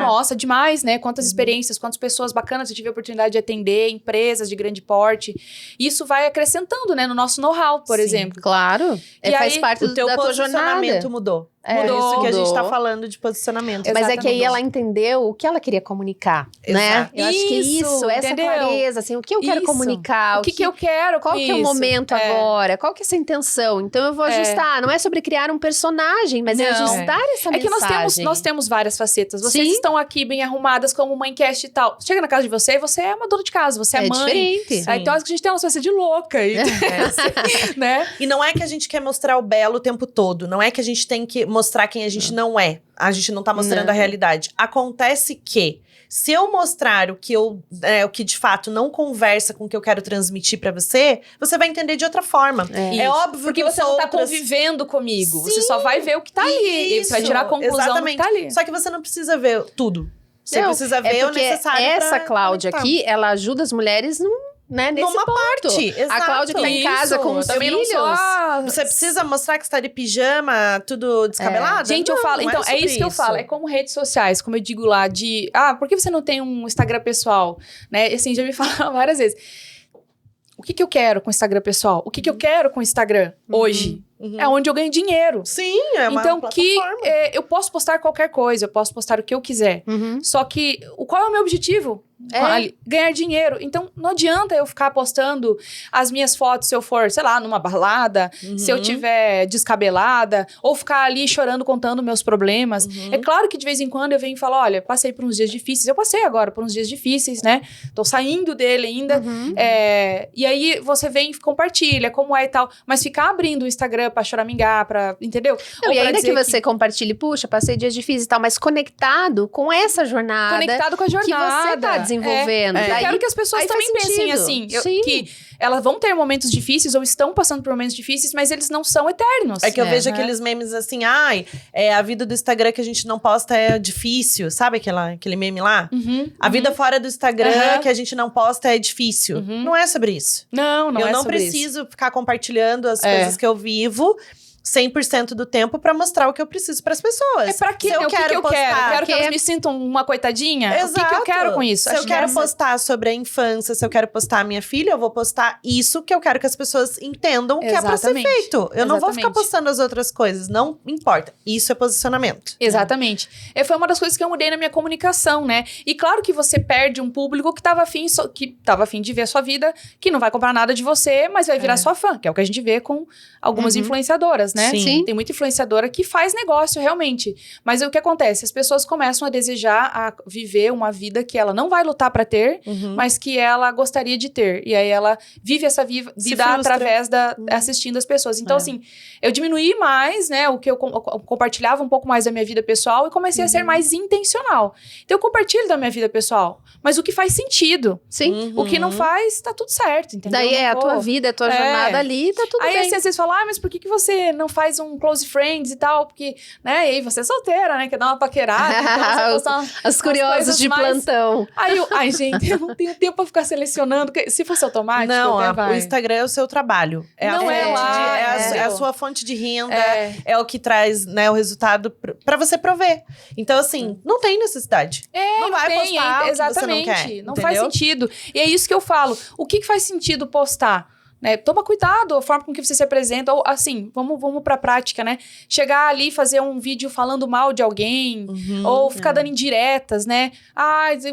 Nossa, demais, né? Quantas experiências, quantas pessoas bacanas eu tive a oportunidade de atender, empresas de grande porte. Isso vai acrescentando, né? No nosso know-how, por exemplo. Claro. E faz aí, parte o teu da tua jornada. posicionamento mudou. Mudou. Isso que a gente tá falando de posicionamento. Mas é que aí ela entendeu o que ela queria comunicar, né? Eu acho que essa clareza, assim, o que eu quero comunicar. O que eu quero, qual que é o momento agora? Qual que é essa intenção? Então eu vou ajustar. Não é sobre criar um personagem, mas é ajustar essa mensagem. É que nós temos várias facetas. Vocês estão aqui bem arrumadas como mãecast e tal. Chega na casa de você é uma dona de casa, você é mãe. Diferente. Então acho que a gente tem uma sociedade de louca. Né? E não é que a gente quer mostrar o belo o tempo todo. Não é que a gente tem que mostrar quem a gente não é. A gente não tá mostrando a realidade. Acontece que, se eu mostrar o que de fato não conversa com o que eu quero transmitir pra você, você vai entender de outra forma. É óbvio porque que você não tá convivendo comigo. Sim, você só vai ver o que tá ali. Você vai tirar a conclusão do que tá ali. Só que você não precisa ver tudo. Você precisa ver o necessário. Essa Cláudia aqui, ela ajuda as mulheres nesse numa ponto. Parte, exato. A Cláudia que tá em casa com os filhos. Você precisa mostrar que você tá de pijama, tudo descabelado? Gente, eu falo... Então, é isso que eu falo. É como redes sociais, como eu digo lá, de... por que você não tem um Instagram pessoal? Né? Assim, já me falaram várias vezes. O que eu quero com o Instagram pessoal? O que eu quero com o Instagram hoje? É onde eu ganho dinheiro. Sim, é uma então, plataforma. Eu posso postar qualquer coisa, eu posso postar o que eu quiser. Só que, qual é o meu objetivo? Ganhar dinheiro. Então, não adianta eu ficar postando as minhas fotos se eu for, sei lá, numa balada, se eu tiver descabelada, ou ficar ali chorando, contando meus problemas. É claro que de vez em quando eu venho e falo, olha, passei por uns dias difíceis. Eu passei agora por uns dias difíceis, né? Tô saindo dele ainda. E aí, você vem e compartilha como é e tal. Mas ficar abrindo o Instagram pra choramingar, entendeu? Não, e ainda que você compartilhe, puxa, passei dias difíceis e tal, mas conectado com essa jornada. Conectado com a jornada. Que você tá desenvolvendo. Eu quero que as pessoas também pensem assim, que elas vão ter momentos difíceis ou estão passando por momentos difíceis, mas eles não são eternos. É que eu vejo aqueles memes assim, a vida do Instagram que a gente não posta é difícil. Sabe aquele meme lá? A vida fora do Instagram que a gente não posta é difícil. Não é sobre isso. Não é sobre isso. Eu não preciso ficar compartilhando as coisas que eu vivo 100% do tempo pra mostrar o que eu preciso pras pessoas. É pra quê? Se eu quero postar, eu quero que elas me sintam uma coitadinha. Exato. O que eu quero com isso? Se eu quero postar sobre a infância, se eu quero postar a minha filha, eu vou postar isso que eu quero que as pessoas entendam que é pra ser feito. Eu não vou ficar postando as outras coisas, não importa. Isso é posicionamento. Exatamente. Foi uma das coisas que eu mudei na minha comunicação, né? E claro que você perde um público que tava afim de ver a sua vida, que não vai comprar nada de você, mas vai virar sua fã, que é o que a gente vê com algumas influenciadoras, né? Sim. Tem muita influenciadora que faz negócio, realmente. Mas o que acontece? As pessoas começam a desejar a viver uma vida que ela não vai lutar pra ter, mas que ela gostaria de ter. E aí ela vive essa vida através assistindo as pessoas. Então, assim, eu diminuí mais, né, o que eu compartilhava um pouco mais da minha vida pessoal e comecei a ser mais intencional. Então, eu compartilho da minha vida pessoal, mas o que faz sentido. Sim. O que não faz, tá tudo certo, entendeu? Daí a tua vida, a tua jornada ali, tá tudo bem. Aí, assim, às vezes fala, mas por que você não faz um close friends e tal? Porque, né, e aí você é solteira, né, quer dar uma paquerada. Então Os curiosos de plantão. Aí, gente, eu não tenho tempo pra ficar selecionando. Se fosse automático, o Instagram é o seu trabalho. É a sua fonte de renda, é o que traz, né, o resultado pra você prover. Então, assim, não tem necessidade. Não vai postar exatamente. O que você não quer, não faz sentido. E é isso que eu falo. O que faz sentido postar? Né? Toma cuidado, a forma com que você se apresenta, ou assim, vamos pra prática, né? Chegar ali e fazer um vídeo falando mal de alguém, ou ficar dando indiretas, né?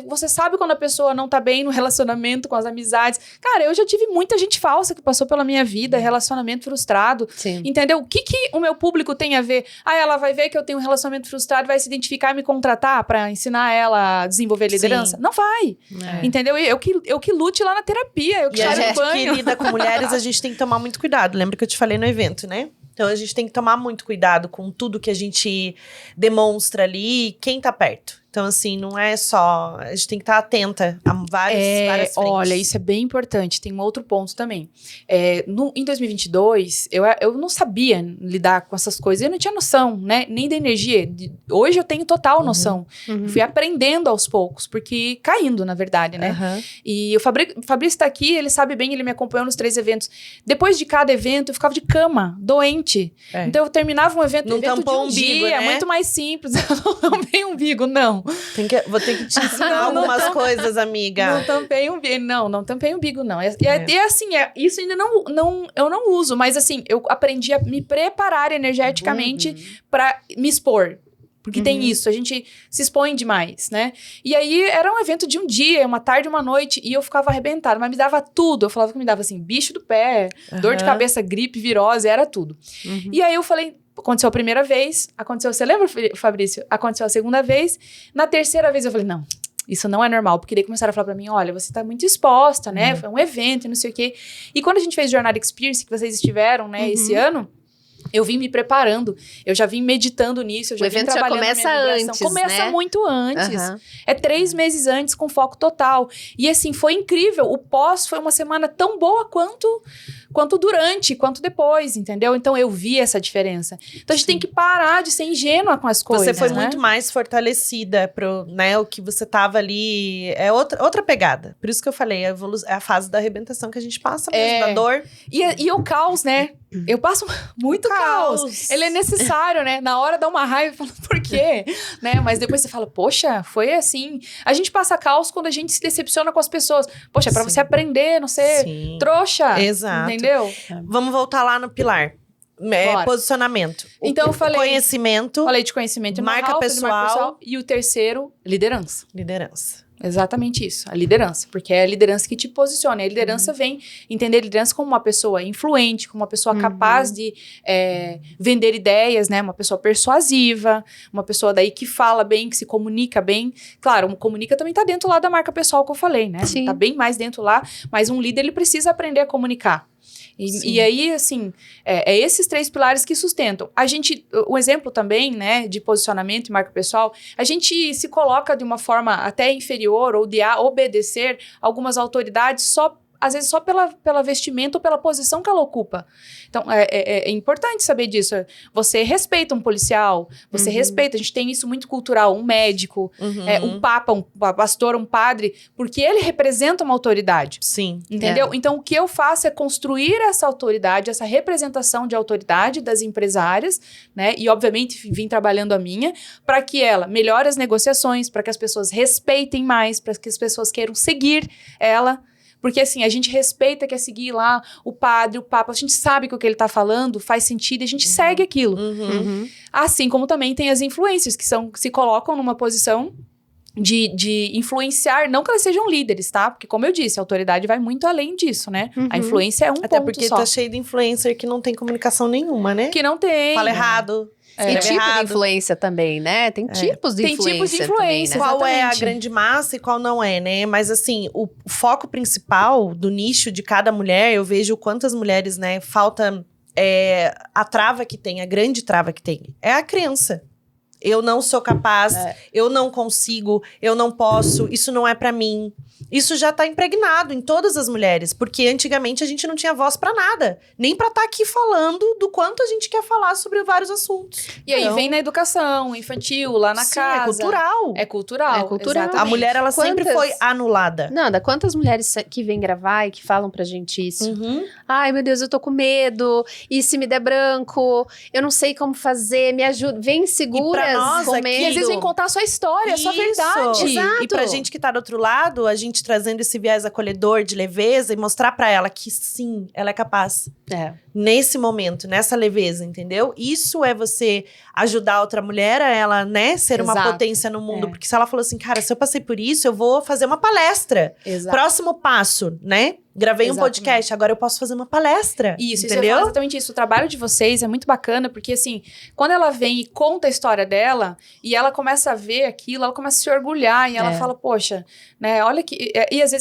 Você sabe quando a pessoa não tá bem no relacionamento, com as amizades. Cara, eu já tive muita gente falsa que passou pela minha vida, relacionamento frustrado. Sim. Entendeu? O que o meu público tem a ver? Ela vai ver que eu tenho um relacionamento frustrado, vai se identificar e me contratar pra ensinar ela a desenvolver liderança? Sim. Não vai. Entendeu? Eu que lute lá na terapia, eu que chore no banho. Que lida com mulheres, a gente tem que tomar muito cuidado. Lembra que eu te falei no evento, né? Então, a gente tem que tomar muito cuidado com tudo que a gente demonstra ali, quem tá perto. Então, assim, não é só... A gente tem que estar atenta a várias frentes. Olha, isso é bem importante. Tem um outro ponto também. Em 2022, eu não sabia lidar com essas coisas. Eu não tinha noção, né? Nem da energia. Hoje eu tenho total noção. Fui aprendendo aos poucos, porque caindo, na verdade, né? E o Fabrício tá aqui, ele sabe bem, ele me acompanhou nos 3 eventos. Depois de cada evento, eu ficava de cama, doente. Então, eu terminava um evento de um dia, né? Muito mais simples. Eu não tampei umbigo, não. Vou ter que te ensinar algumas coisas, amiga. Não tampei umbigo, não tampei umbigo, não. Isso ainda eu não uso, mas assim, eu aprendi a me preparar energeticamente pra me expor. Porque tem isso, a gente se expõe demais, né? E aí era um evento de um dia, uma tarde, uma noite, e eu ficava arrebentada, mas me dava tudo. Eu falava que me dava assim, bicho do pé, dor de cabeça, gripe, virose, era tudo. E aí eu falei, aconteceu a primeira vez, aconteceu, você lembra, Fabrício? Aconteceu a segunda vez, na terceira vez eu falei, não, isso não é normal, porque daí começaram a falar pra mim, olha, você tá muito exposta, né? Foi um evento e não sei o quê. E quando a gente fez Jornada Experience, que vocês estiveram, né, esse ano, eu vim me preparando, eu já vim meditando nisso, eu já vim trabalhando. O evento já começa antes, começa né? muito antes. É 3 meses antes, com foco total. E assim, foi incrível. O pós foi uma semana tão boa quanto durante, quanto depois, entendeu? Então eu vi essa diferença. Então a gente tem que parar de ser ingênua com as coisas. Você foi né? muito mais fortalecida pro, né, o que você tava ali. É outra pegada. Por isso que eu falei, é a fase da arrebentação que a gente passa mesmo, da dor. E o caos, né? Eu passo muito caos. Ele é necessário, né? Na hora dá uma raiva, fala, por quê? Né? Mas depois você fala, poxa, foi assim. A gente passa caos quando a gente se decepciona com as pessoas. Poxa, é pra você aprender, não ser trouxa. Exato. Entendeu? Vamos voltar lá no pilar. Posicionamento. Então eu falei... Conhecimento. Falei de conhecimento. Marca pessoal. E o terceiro, liderança. Liderança. Exatamente isso, a liderança, porque é a liderança que te posiciona. A liderança vem entender a liderança como uma pessoa influente, como uma pessoa capaz de vender ideias, né? Uma pessoa persuasiva, uma pessoa daí que fala bem, que se comunica bem. Claro, o comunica também tá dentro lá da marca pessoal que eu falei, né? Sim. Tá bem mais dentro lá, mas um líder, ele precisa aprender a comunicar. E aí, assim, é esses 3 pilares que sustentam. O exemplo também, né, de posicionamento e marca pessoal, a gente se coloca de uma forma até inferior ou de obedecer algumas autoridades às vezes só pela vestimenta ou pela posição que ela ocupa. Então, é importante saber disso. Você respeita um policial, você respeita, a gente tem isso muito cultural, um médico, um papa, um pastor, um padre, porque ele representa uma autoridade. Sim. Entendeu? Então, o que eu faço é construir essa autoridade, essa representação de autoridade das empresárias, né? E, obviamente, vim trabalhando a minha, para que ela melhore as negociações, para que as pessoas respeitem mais, para que as pessoas queiram seguir ela. Porque, assim, a gente respeita, quer seguir lá o padre, o papa, a gente sabe que o que ele tá falando faz sentido e a gente segue aquilo. Assim como também tem as influências, que se colocam numa posição de influenciar, não que elas sejam líderes, tá? Porque, como eu disse, a autoridade vai muito além disso, né? A influência é um Até ponto porque só. tá cheio de influencer que não tem comunicação nenhuma, né? Que não tem. Fala errado. E tipo errado. de influência também, né? Tem tipos de Tem influência. tipos de também, influência. né? Qual é a Exatamente. grande massa e qual não é, né? Mas assim, o foco principal do nicho de cada mulher, eu vejo quantas mulheres, né, falta a trava que tem, a grande trava que tem, é a crença. Eu não sou capaz, eu não consigo, eu não posso, isso não é pra mim. Isso já tá impregnado em todas as mulheres, porque antigamente a gente não tinha voz pra nada, nem pra estar aqui falando do quanto a gente quer falar sobre vários assuntos. E aí Então, vem na educação infantil, lá na sim, casa. é cultural. É cultural. É cultural. exatamente. A mulher, ela sempre Quantas- foi anulada. Nada, quantas mulheres que vêm gravar e que falam pra gente isso? Ai, meu Deus, eu tô com medo. E se me der branco? Eu não sei como fazer, me ajuda. Vem seguras, nós com aqui- medo. E às vezes vem contar a sua história, a sua verdade. Exato. E pra gente que tá do outro lado, a gente trazendo esse viés acolhedor, de leveza, e mostrar pra ela que sim, ela é capaz. Nesse momento, nessa leveza, entendeu? Isso é você ajudar a outra mulher a ela, né, ser uma Exato. potência no mundo. Porque se ela falou assim, cara, se eu passei por isso, eu vou fazer uma palestra. Exato. Próximo passo, né? Gravei um Exatamente. podcast, agora eu posso fazer uma palestra. Isso, eu ia entendeu? falar exatamente isso. O trabalho de vocês é muito bacana, porque assim, quando ela vem e conta a história dela, e ela começa a ver aquilo, ela começa a se orgulhar, e ela fala, poxa, né, olha que... E às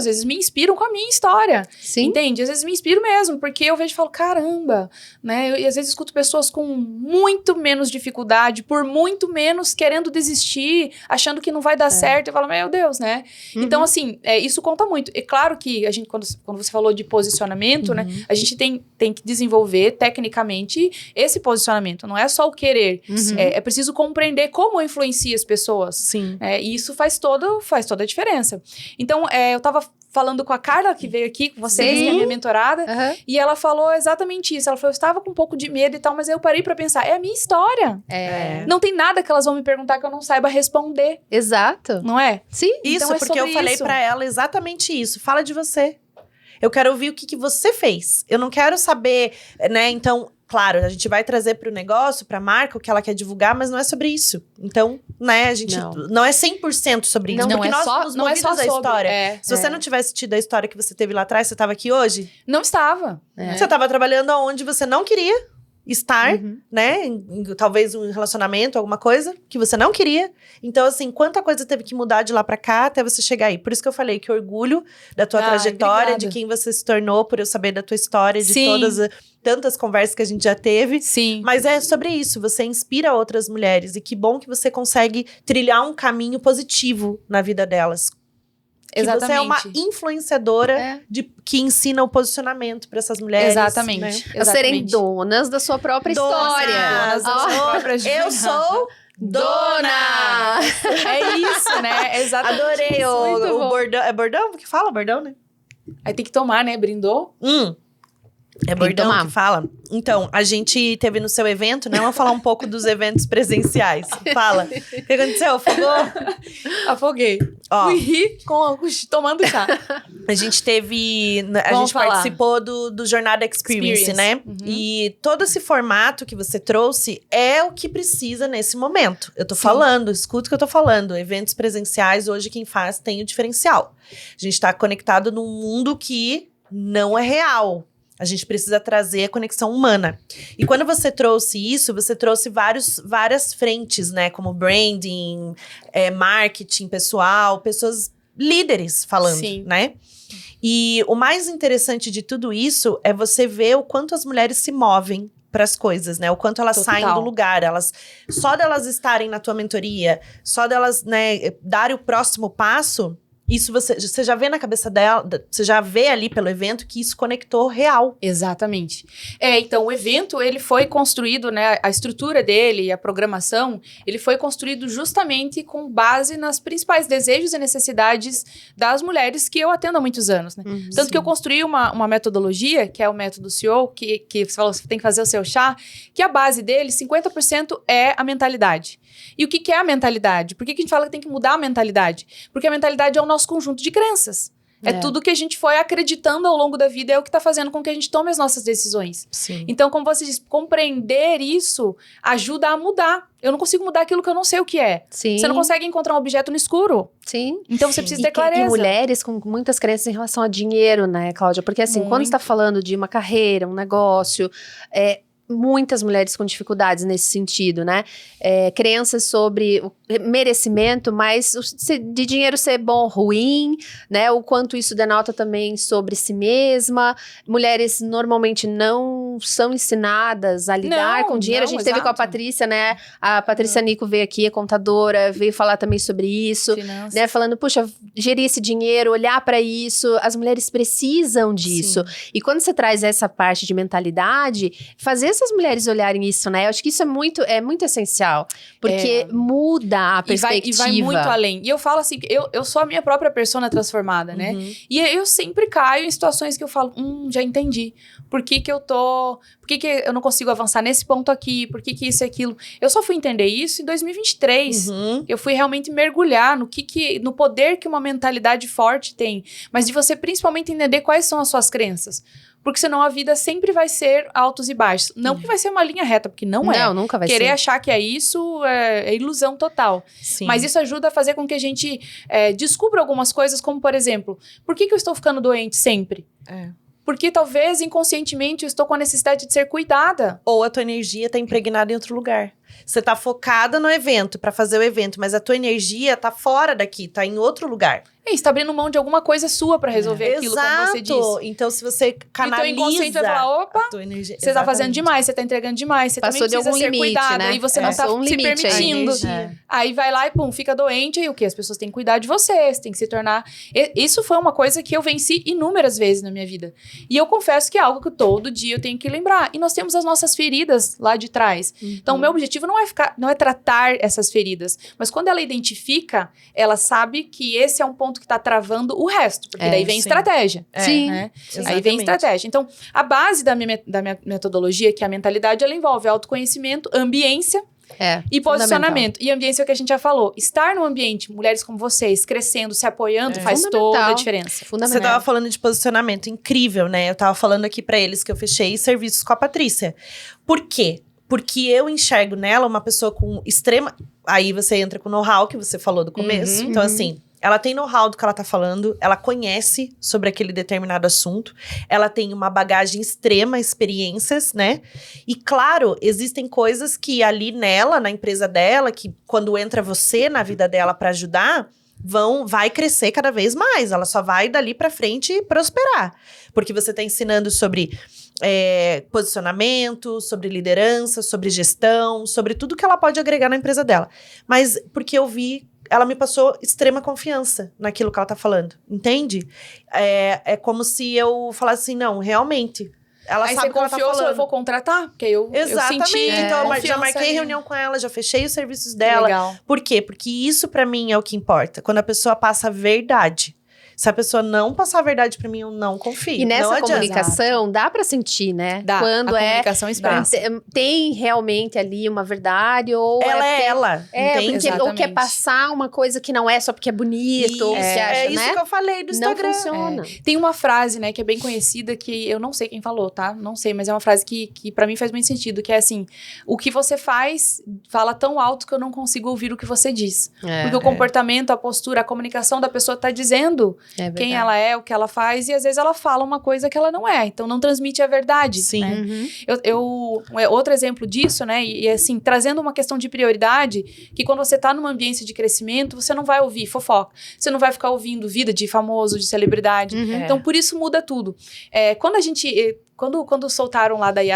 vezes me inspiro com a minha história, Sim. entende? Às vezes me inspiro mesmo, porque eu vejo e falo, caramba, né? E às vezes escuto pessoas com muito menos dificuldade, por muito menos querendo desistir, achando que não vai dar certo, eu falo, meu Deus, né? Então, assim, isso conta muito. É claro que a gente, quando você falou de posicionamento, né? A gente tem que desenvolver tecnicamente esse posicionamento. Não é só o querer. É preciso compreender como influencia as pessoas. Sim. E isso faz toda a diferença. Então, eu tava falando com a Carla, que veio aqui com vocês, Sim. que é minha mentorada, Aham. e ela falou exatamente isso. Ela falou, eu estava com um pouco de medo e tal, mas aí eu parei pra pensar, é a minha história. Não tem nada que elas vão me perguntar que eu não saiba responder, Exato. não é? Sim. Isso, Então é porque eu sobre falei isso. pra ela exatamente isso. Fala de você. Eu quero ouvir o que você fez. Eu não quero saber, né? Então, claro, a gente vai trazer para o negócio, para a marca, o que ela quer divulgar, mas não é sobre isso. Então, né, a gente não é 100% sobre isso. Não porque é nós só, somos não é movidos só da sobre. história. Se você não tivesse tido a história que você teve lá atrás, você estava aqui hoje? Não estava. Você estava trabalhando onde você não queria estar, né? Talvez um relacionamento, alguma coisa que você não queria. Então, assim, quanta coisa teve que mudar de lá pra cá até você chegar aí. Por isso que eu falei que orgulho da tua trajetória, obrigada. de quem você se tornou, por eu saber da tua história, de Sim. todas tantas conversas que a gente já teve. Sim. Mas é sobre isso, você inspira outras mulheres. E que bom que você consegue trilhar um caminho positivo na vida delas. Que Exatamente. você é uma influenciadora que ensina o posicionamento para essas mulheres. Exatamente. Né? A serem donas da sua própria história. Donas da sua própria Eu sou dona! É isso, né? Exatamente. Adorei o bordão. É bordão que fala? Bordão, né? Aí tem que tomar, né? Brindou. É bordão que fala. Então, a gente teve no seu evento, né? Vamos falar um pouco dos eventos presenciais. Fala. O que aconteceu? Afogou? Afoguei. Ó, Fui rir tomando chá. a gente teve... A Vamos gente falar. participou do Jornada Experience, né? E todo esse formato que você trouxe é o que precisa nesse momento. Eu tô falando, escuta o que eu tô falando. Eventos presenciais, hoje quem faz tem o diferencial. A gente tá conectado num mundo que não é real. A gente precisa trazer a conexão humana. E quando você trouxe isso, você trouxe várias frentes, né? Como branding, marketing pessoal, pessoas líderes falando, né? E o mais interessante de tudo isso é você ver o quanto as mulheres se movem para as coisas, né? O quanto elas saem do lugar. Só delas estarem na tua mentoria, só delas, né, darem o próximo passo... Isso você já vê na cabeça dela, você já vê ali pelo evento que isso conectou real. Exatamente. Então o evento, ele foi construído, né, a estrutura dele, a programação, ele foi construído justamente com base nas principais desejos e necessidades das mulheres que eu atendo há muitos anos, né? Tanto que eu construí uma metodologia, que é o método CEO, que você falou, você tem que fazer o seu chá, que a base dele, 50% é a mentalidade. E o que é a mentalidade? Por que a gente fala que tem que mudar a mentalidade? Porque a mentalidade é o nosso conjunto de crenças. É tudo que a gente foi acreditando ao longo da vida, é o que está fazendo com que a gente tome as nossas decisões. Sim. Então, como você diz, compreender isso ajuda a mudar. Eu não consigo mudar aquilo que eu não sei o que é. Sim. Você não consegue encontrar um objeto no escuro. Sim. Então, você precisa ter clareza. E mulheres com muitas crenças em relação a dinheiro, né, Cláudia? Porque assim, quando você está falando de uma carreira, um negócio... muitas mulheres com dificuldades nesse sentido, né? Crenças sobre o merecimento, mas de dinheiro ser bom ou ruim, né? O quanto isso denota também sobre si mesma. Mulheres normalmente não são ensinadas a lidar com dinheiro. A gente teve com a Patrícia, né? A Patrícia Nico veio aqui, é contadora, veio falar também sobre isso, né? Falando, puxa, gerir esse dinheiro, olhar para isso. As mulheres precisam disso. Sim. E quando você traz essa parte de mentalidade, fazer essas mulheres olharem isso, né? Eu acho que isso é muito essencial. Porque muda a perspectiva. E vai muito além. E eu falo assim, eu sou a minha própria persona transformada, né? E eu sempre caio em situações que eu falo, já entendi. Por que eu não consigo avançar nesse ponto aqui? Por que isso e aquilo? Eu só fui entender isso em 2023. Eu fui realmente mergulhar no poder que uma mentalidade forte tem. Mas de você principalmente entender quais são as suas crenças. Porque senão a vida sempre vai ser altos e baixos. Não que vai ser uma linha reta, porque não é. Não, nunca vai ser. Querer achar que é isso é ilusão total. Sim. Mas isso ajuda a fazer com que a gente descubra algumas coisas, como por exemplo, por que eu estou ficando doente sempre? Porque talvez inconscientemente eu estou com a necessidade de ser cuidada. Ou a tua energia tá impregnada em outro lugar. Você tá focada no evento, pra fazer o evento, mas a tua energia tá fora daqui, tá em outro lugar. Você está abrindo mão de alguma coisa sua pra resolver aquilo, como você disse. Então, se você canaliza... Então, o inconsciente vai falar, opa, você tá fazendo demais, você tá entregando demais, você passou também precisa ser limite, cuidada, né? e você não tá se permitindo. Aí vai lá e, pum, fica doente, e o quê? As pessoas têm que cuidar de você, você tem que se tornar... Isso foi uma coisa que eu venci inúmeras vezes na minha vida. E eu confesso que é algo que todo dia eu tenho que lembrar. E nós temos as nossas feridas lá de trás. Então, o meu objetivo não é tratar essas feridas, mas quando ela identifica, ela sabe que esse é um ponto que tá travando o resto, porque daí vem estratégia. Sim. Né? Aí vem estratégia. Então, a base da minha metodologia, que é a mentalidade, ela envolve autoconhecimento, ambiência, E posicionamento. E ambiência é o que a gente já falou. Estar no ambiente, mulheres como vocês, crescendo, se apoiando, faz toda a diferença. Você tava falando de posicionamento incrível, né? Eu tava falando aqui pra eles que eu fechei serviços com a Patrícia. Por quê? Porque eu enxergo nela uma pessoa com extrema... Aí você entra com o know-how que você falou do começo. Então, assim, ela tem know-how do que ela tá falando, ela conhece sobre aquele determinado assunto, ela tem uma bagagem extrema, experiências, né? E, claro, existem coisas que ali nela, na empresa dela, que quando entra você na vida dela pra ajudar, vai crescer cada vez mais. Ela só vai dali pra frente prosperar. Porque você tá ensinando sobre posicionamento, sobre liderança, sobre gestão, sobre tudo que ela pode agregar na empresa dela. Mas porque ela me passou extrema confiança naquilo que ela tá falando, entende? É como se eu falasse assim, não, realmente... Ela aí sabe você confiou, se eu vou contratar? Porque eu Exatamente. senti Então, eu já marquei ali. reunião com ela, já fechei os serviços dela. Legal. Por quê? Porque isso pra mim é o que importa. Quando a pessoa passa a verdade. Se a pessoa não passar a verdade pra mim, eu não confio. E nessa não adianta. comunicação, dá pra sentir, né? Dá. Quando A comunicação expressa. tem realmente ali uma verdade ou... Ela é ela, entende? Porque, ou Exatamente. quer passar uma coisa que não é só porque é bonito, ou você acha, isso né? que eu falei do Instagram. Não funciona. Tem uma frase, né, que é bem conhecida, que eu não sei quem falou, tá? Não sei, mas é uma frase que pra mim faz muito sentido, que é assim, o que você fala tão alto que eu não consigo ouvir o que você diz. Porque o comportamento, a postura, a comunicação da pessoa tá dizendo quem ela é, o que ela faz, e às vezes ela fala uma coisa que ela não é, então não transmite a verdade. Sim. Né? Outro exemplo disso, né, e assim, trazendo uma questão de prioridade, que quando você tá numa ambiência de crescimento, você não vai ouvir fofoca, você não vai ficar ouvindo vida de famoso, de celebridade, então por isso muda tudo. Quando a gente... Quando soltaram lá daí,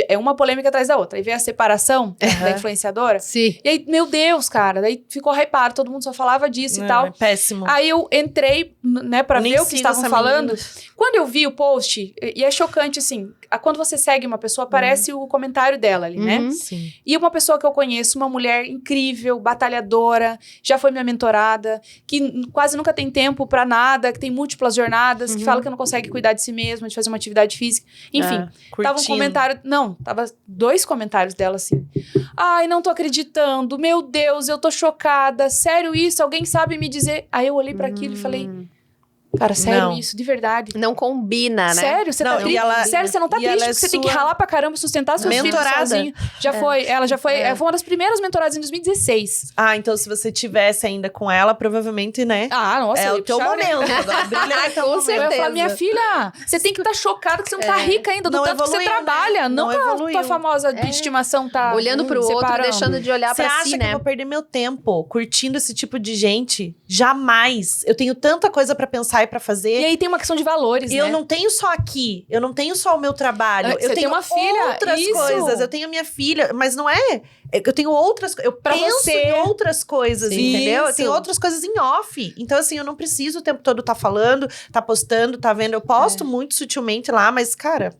é uma polêmica atrás da outra, aí veio a separação da influenciadora, Sim. e aí, meu Deus, cara, daí ficou hypado, todo mundo só falava disso e tal. É péssimo. Aí eu entrei, né, pra ver o que estavam falando. Quando eu vi o post, e é chocante, assim, quando você segue uma pessoa, aparece o comentário dela ali, né? Sim. E uma pessoa que eu conheço, uma mulher incrível, batalhadora, já foi minha mentorada, que quase nunca tem tempo pra nada, que tem múltiplas jornadas, que fala que não consegue cuidar de si mesma, de fazer uma atividade física. Enfim, tava um comentário... Não, tava 2 comentários dela, assim. Ai, não tô acreditando, meu Deus, eu tô chocada, sério isso? Alguém sabe me dizer? Aí eu olhei pra aquilo e falei... Cara, sério Não. isso, de verdade. Não combina, né? Sério? Você tá triste? Sério, você não tá triste porque você tem que ralar pra caramba, sustentar seus filhos sozinho. Ela já foi uma das primeiras mentoradas em 2016. Então se você tivesse ainda com ela, provavelmente, né? Nossa. É o teu momento. Brilhar é teu momento. Eu ia falar, minha filha, você tem que estar chocada que você não tá rica ainda, do tanto que você trabalha. Não que a tua famosa de estimação tá olhando pro outro, deixando de olhar pra si, né? Você acha que eu vou perder meu tempo curtindo esse tipo de gente? Jamais. Eu tenho tanta coisa pra pensar e pra fazer. E aí tem uma questão de valores, né? Eu não tenho só aqui. Eu não tenho só o meu trabalho. Você eu tenho uma filha, outras coisas. Eu tenho a minha filha, mas não é... Eu tenho outras... Eu penso em outras coisas, entendeu? Eu tenho outras coisas em off. Então, assim, eu não preciso o tempo todo tá falando, tá postando, tá vendo. Eu posto muito sutilmente lá, mas, cara...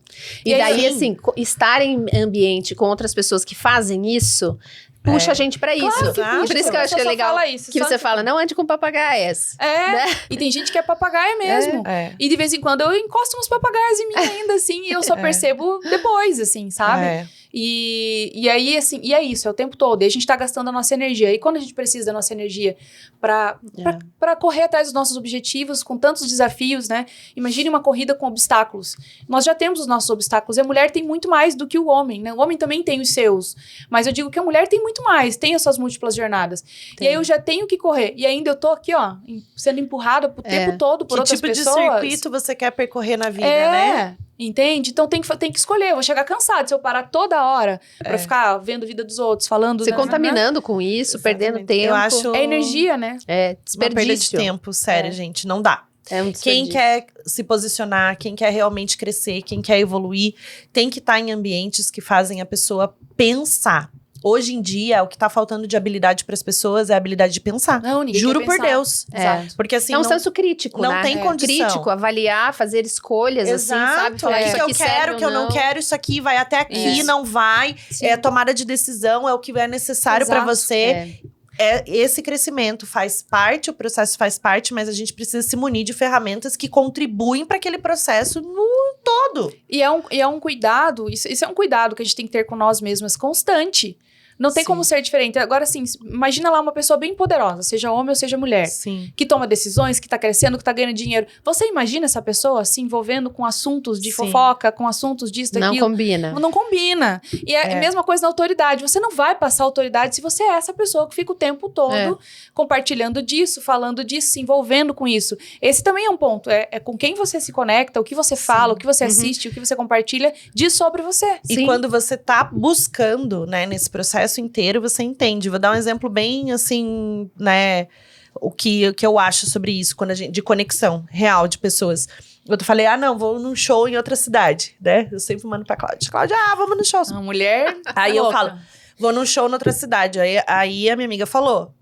E daí, assim, estar em ambiente com outras pessoas que fazem isso... Puxa a gente pra isso. Claro que Por isso que eu acho que é legal que você fala, não ande com papagaias. Né? E tem gente que é papagaia mesmo. E de vez em quando eu encosto uns papagaios em mim ainda, assim, e eu só percebo depois, assim, sabe? E aí, assim, e é isso, é o tempo todo. E a gente tá gastando a nossa energia. E quando a gente precisa da nossa energia pra correr atrás dos nossos objetivos, com tantos desafios, né? Imagine uma corrida com obstáculos. Nós já temos os nossos obstáculos. E a mulher tem muito mais do que o homem, né? O homem também tem os seus. Mas eu digo que a mulher tem muito mais, tem as suas múltiplas jornadas. E aí eu já tenho que correr. E ainda eu tô aqui, ó, sendo empurrada o tempo todo por outras pessoas. Que tipo de circuito você quer percorrer na vida, né? Entende? Então tem que escolher. Eu vou chegar cansado se eu parar toda hora pra ficar vendo a vida dos outros, falando... Se contaminando com isso, perdendo tempo. Eu acho... É energia, né? Desperdício. Uma perda de tempo, sério, gente. Não dá. Quem quer se posicionar, quem quer realmente crescer, quem quer evoluir, tem que estar em ambientes que fazem a pessoa pensar. Hoje em dia, o que tá faltando de habilidade para as pessoas é a habilidade de pensar. Não, ninguém Juro quer por pensar. Deus. Exato. Porque assim, é um senso crítico, não né? tem condição. Crítico, avaliar, fazer escolhas, assim, sabe? Falar, O isso que eu aqui quero, serve o que eu não quero, isso aqui vai até aqui, não vai. Tomada de decisão é o que é necessário para você. Esse crescimento faz parte, o processo faz parte, mas a gente precisa se munir de ferramentas que contribuem para aquele processo no todo. E é um cuidado, isso é um cuidado que a gente tem que ter com nós mesmas constante. Não tem Sim. como ser diferente. Agora, assim, imagina lá uma pessoa bem poderosa, seja homem ou seja mulher, Sim. que toma decisões, que tá crescendo, que tá ganhando dinheiro. Você imagina essa pessoa se envolvendo com assuntos de Sim. fofoca, com assuntos disso, Não daquilo? combina. Não combina. E é a mesma coisa na autoridade. Você não vai passar autoridade se você é essa pessoa que fica o tempo todo compartilhando disso, falando disso, se envolvendo com isso. Esse também é um ponto. É com quem você se conecta, o que você fala, o que você assiste, o que você compartilha, diz sobre você. E quando você tá buscando, né, nesse processo inteiro, você entende. Vou dar um exemplo bem, assim, né, o que eu acho sobre isso, quando de conexão real de pessoas. Eu falei, não, vou num show em outra cidade, né? Eu sempre mando pra Cláudia. Cláudia, vamos no show. Uma mulher Aí eu louca. falo, vou num show em outra cidade. Aí a minha amiga falou,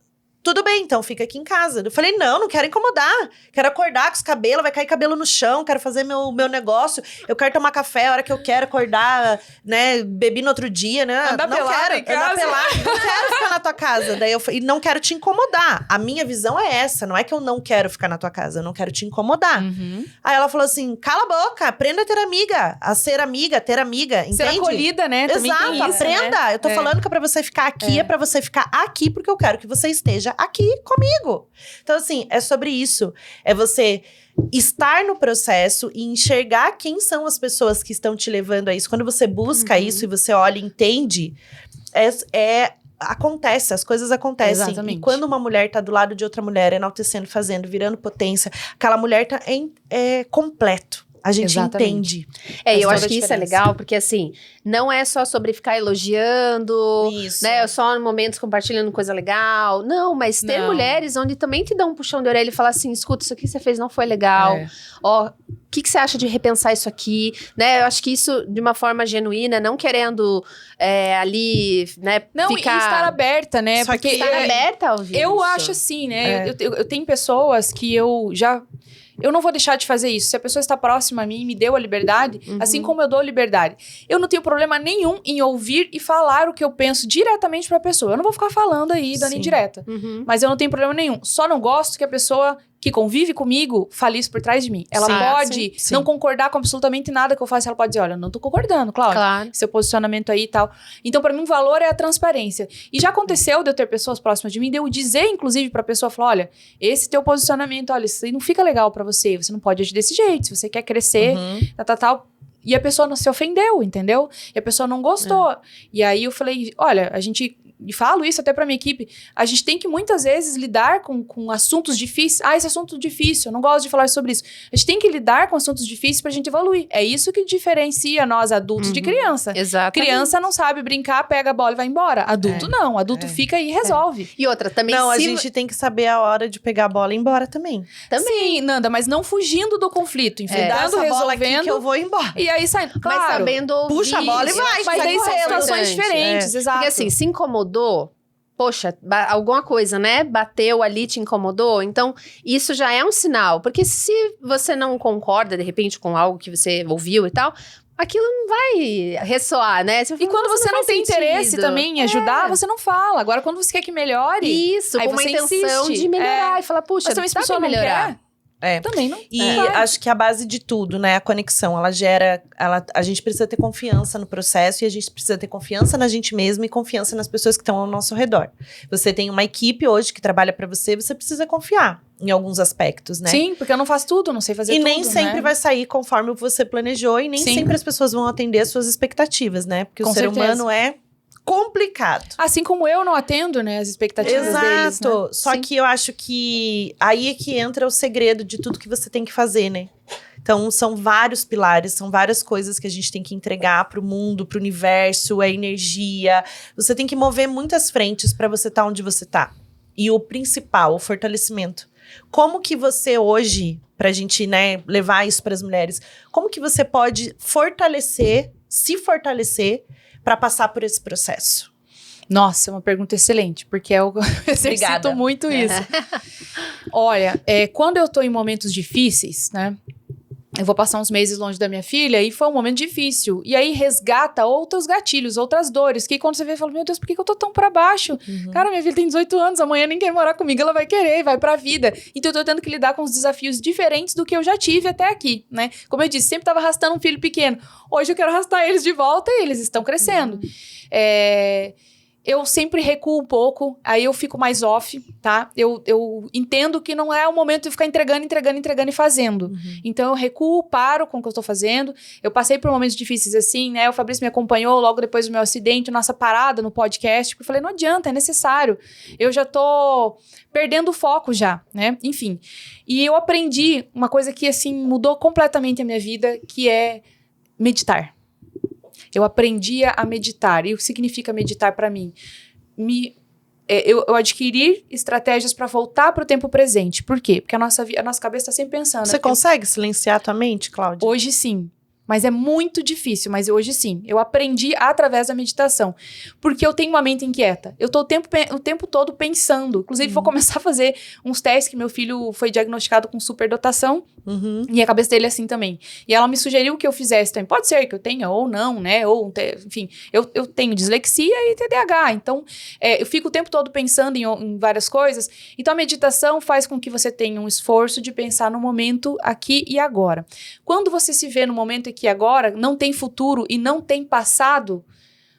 tudo bem, então fica aqui em casa. Eu falei, não quero incomodar. Quero acordar com os cabelos, vai cair cabelo no chão, quero fazer meu negócio. Eu quero tomar café a hora que eu quero, acordar, né? Bebi no outro dia, né? Andar não pelada quero em casa. andar pelada, não quero ficar na tua casa. Daí e não quero te incomodar. A minha visão é essa, não é que eu não quero ficar na tua casa, eu não quero te incomodar. Uhum. Aí ela falou assim, cala a boca, aprenda a ter amiga. A ser amiga, ter amiga, entende? Ser acolhida, né? Também Exato, tem isso, aprenda. né? Eu tô falando que é pra você ficar aqui, é pra você ficar aqui, porque eu quero que você esteja aqui comigo. Então, assim, é sobre isso. É você estar no processo e enxergar quem são as pessoas que estão te levando a isso. Quando você busca isso e você olha e entende, acontece, as coisas acontecem. Exatamente. E quando uma mulher tá do lado de outra mulher, enaltecendo, fazendo, virando potência, aquela mulher tá completo. A gente Exatamente. entende. Eu toda acho a que isso é diferença. legal, porque assim, não é só sobre ficar elogiando, Isso. né? Só em momentos compartilhando coisa legal. Não, mas ter Não. mulheres onde também te dão um puxão de orelha e falar assim, escuta, isso aqui que você fez não foi legal. Ó, o que você acha de repensar isso aqui? Né? Eu acho que isso, de uma forma genuína, não querendo ali, né, Não, ficar... e estar aberta, né? Só Porque que Estar aberta ao ouvir eu isso. acho assim, né? Eu tenho pessoas que eu não vou deixar de fazer isso. Se a pessoa está próxima a mim e me deu a liberdade, assim como eu dou liberdade. Eu não tenho problema nenhum em ouvir e falar o que eu penso diretamente pra pessoa. Eu não vou ficar falando aí, dando Sim. indireta. Uhum. Mas eu não tenho problema nenhum. Só não gosto que a pessoa que convive comigo fale isso por trás de mim. Ela Sim. pode Sim. não concordar com absolutamente nada que eu faço. Ela pode dizer, olha, eu não tô concordando, Cláudia. Claro. Seu posicionamento aí e tal. Então, pra mim, o valor é a transparência. E já aconteceu de eu ter pessoas próximas de mim, de eu dizer, inclusive, pra pessoa, falar, olha, esse teu posicionamento, olha, isso aí não fica legal pra você não pode agir desse jeito, se você quer crescer, tal. E a pessoa não se ofendeu, entendeu? E a pessoa não gostou. E aí eu falei, olha, e falo isso até pra minha equipe, a gente tem que muitas vezes lidar com assuntos difíceis. Esse assunto difícil, eu não gosto de falar sobre isso. A gente tem que lidar com assuntos difíceis pra gente evoluir. É isso que diferencia nós adultos de criança. Exatamente. Criança não sabe brincar, pega a bola e vai embora. Adulto não, adulto fica aí e resolve. E outra, também Não, a se... gente tem que saber a hora de pegar a bola e ir embora também. Sim, Nanda, mas não fugindo do conflito, Dá enfrentando, essa bola aqui resolvendo que eu vou embora. e aí saindo. Mas Claro, sabendo ouvir. puxa a bola e Eu vai, acho mas que daí isso são é situações importante. diferentes, exato. Porque assim, se incomodou, poxa, alguma coisa, né? Bateu ali, te incomodou. Então, isso já é um sinal. Porque se você não concorda, de repente, com algo que você ouviu e tal, aquilo não vai ressoar, né? E quando você não faz tem interesse sentido. também em ajudar, você não fala. Agora, quando você quer que melhore, Isso, aí com uma você intenção insiste. de melhorar. E falar, puxa, mas também se a dá pessoa pra não melhorar. quer, É. também não. E vai. acho que a base de tudo, né? A conexão, a gente precisa ter confiança no processo e a gente precisa ter confiança na gente mesmo e confiança nas pessoas que estão ao nosso redor. Você tem uma equipe hoje que trabalha pra você, você precisa confiar em alguns aspectos, né? Sim, porque eu não faço tudo, não sei fazer E tudo, nem sempre né? vai sair conforme você planejou e nem Sim. sempre as pessoas vão atender as suas expectativas, né? Porque Com o ser certeza. humano é complicado. Assim como eu não atendo, né, as expectativas deles, né? Exato. Só Sim. que eu acho que aí é que entra o segredo de tudo que você tem que fazer, né? Então, são vários pilares, são várias coisas que a gente tem que entregar pro mundo, pro universo, a energia. Você tem que mover muitas frentes para você estar onde você tá. E o principal, o fortalecimento. Como que você hoje, pra gente, né, levar isso pras mulheres, como que você pode se fortalecer para passar por esse processo? Nossa, é uma pergunta excelente, porque eu exercito Obrigada. muito isso. Olha, quando eu tô em momentos difíceis, né? Eu vou passar uns meses longe da minha filha e foi um momento difícil. E aí resgata outros gatilhos, outras dores. Que quando você vê, fala, meu Deus, por que eu tô tão pra baixo? Cara, minha filha tem 18 anos, amanhã nem quer morar comigo, ela vai querer, vai pra vida. Então eu tô tendo que lidar com os desafios diferentes do que eu já tive até aqui, né? Como eu disse, sempre tava arrastando um filho pequeno. Hoje eu quero arrastar eles de volta e eles estão crescendo. eu sempre recuo um pouco, aí eu fico mais off, tá? Eu entendo que não é o momento de ficar entregando e fazendo. Então, eu recuo, paro com o que eu tô fazendo. Eu passei por momentos difíceis assim, né? O Fabrício me acompanhou logo depois do meu acidente, nossa parada no podcast, porque eu falei, não adianta, é necessário. Eu já tô perdendo o foco já, né? Enfim. E eu aprendi uma coisa que, assim, mudou completamente a minha vida, que é meditar. Eu aprendi a meditar. E o que significa meditar para mim? Eu adquiri estratégias para voltar para o tempo presente. Por quê? Porque a nossa cabeça está sempre pensando. Você consegue silenciar a tua mente, Cláudia? Hoje sim. Mas é muito difícil, mas hoje sim. Eu aprendi através da meditação. Porque eu tenho uma mente inquieta. Eu tô o tempo todo pensando. Inclusive, vou começar a fazer uns testes que meu filho foi diagnosticado com superdotação. E a cabeça dele é assim também. E ela me sugeriu que eu fizesse também. Pode ser que eu tenha ou não, né? Enfim, eu tenho dislexia e TDAH. Então, eu fico o tempo todo pensando em várias coisas. Então, a meditação faz com que você tenha um esforço de pensar no momento aqui e agora. Quando você se vê no momento aqui e agora, não tem futuro e não tem passado,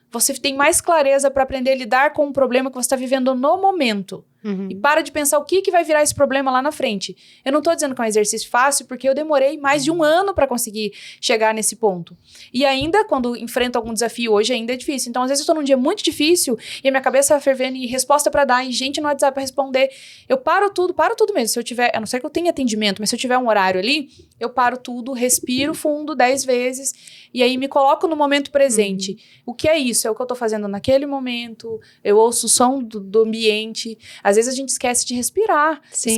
você tem mais clareza para aprender a lidar com o problema que você está vivendo no momento. E para de pensar o que vai virar esse problema lá na frente. Eu não tô dizendo que é um exercício fácil, porque eu demorei mais de 1 ano para conseguir chegar nesse ponto. E ainda, quando enfrento algum desafio hoje, ainda é difícil. Então, às vezes eu tô num dia muito difícil e a minha cabeça tá fervendo e resposta para dar, e gente no WhatsApp pra responder. Eu paro tudo mesmo. Se eu tiver, a não ser que eu tenha atendimento, mas se eu tiver um horário ali, eu paro tudo, respiro fundo 10 vezes e aí me coloco no momento presente. O que é isso? É o que eu tô fazendo naquele momento, eu ouço o som do ambiente. Às vezes a gente esquece de respirar. Sim.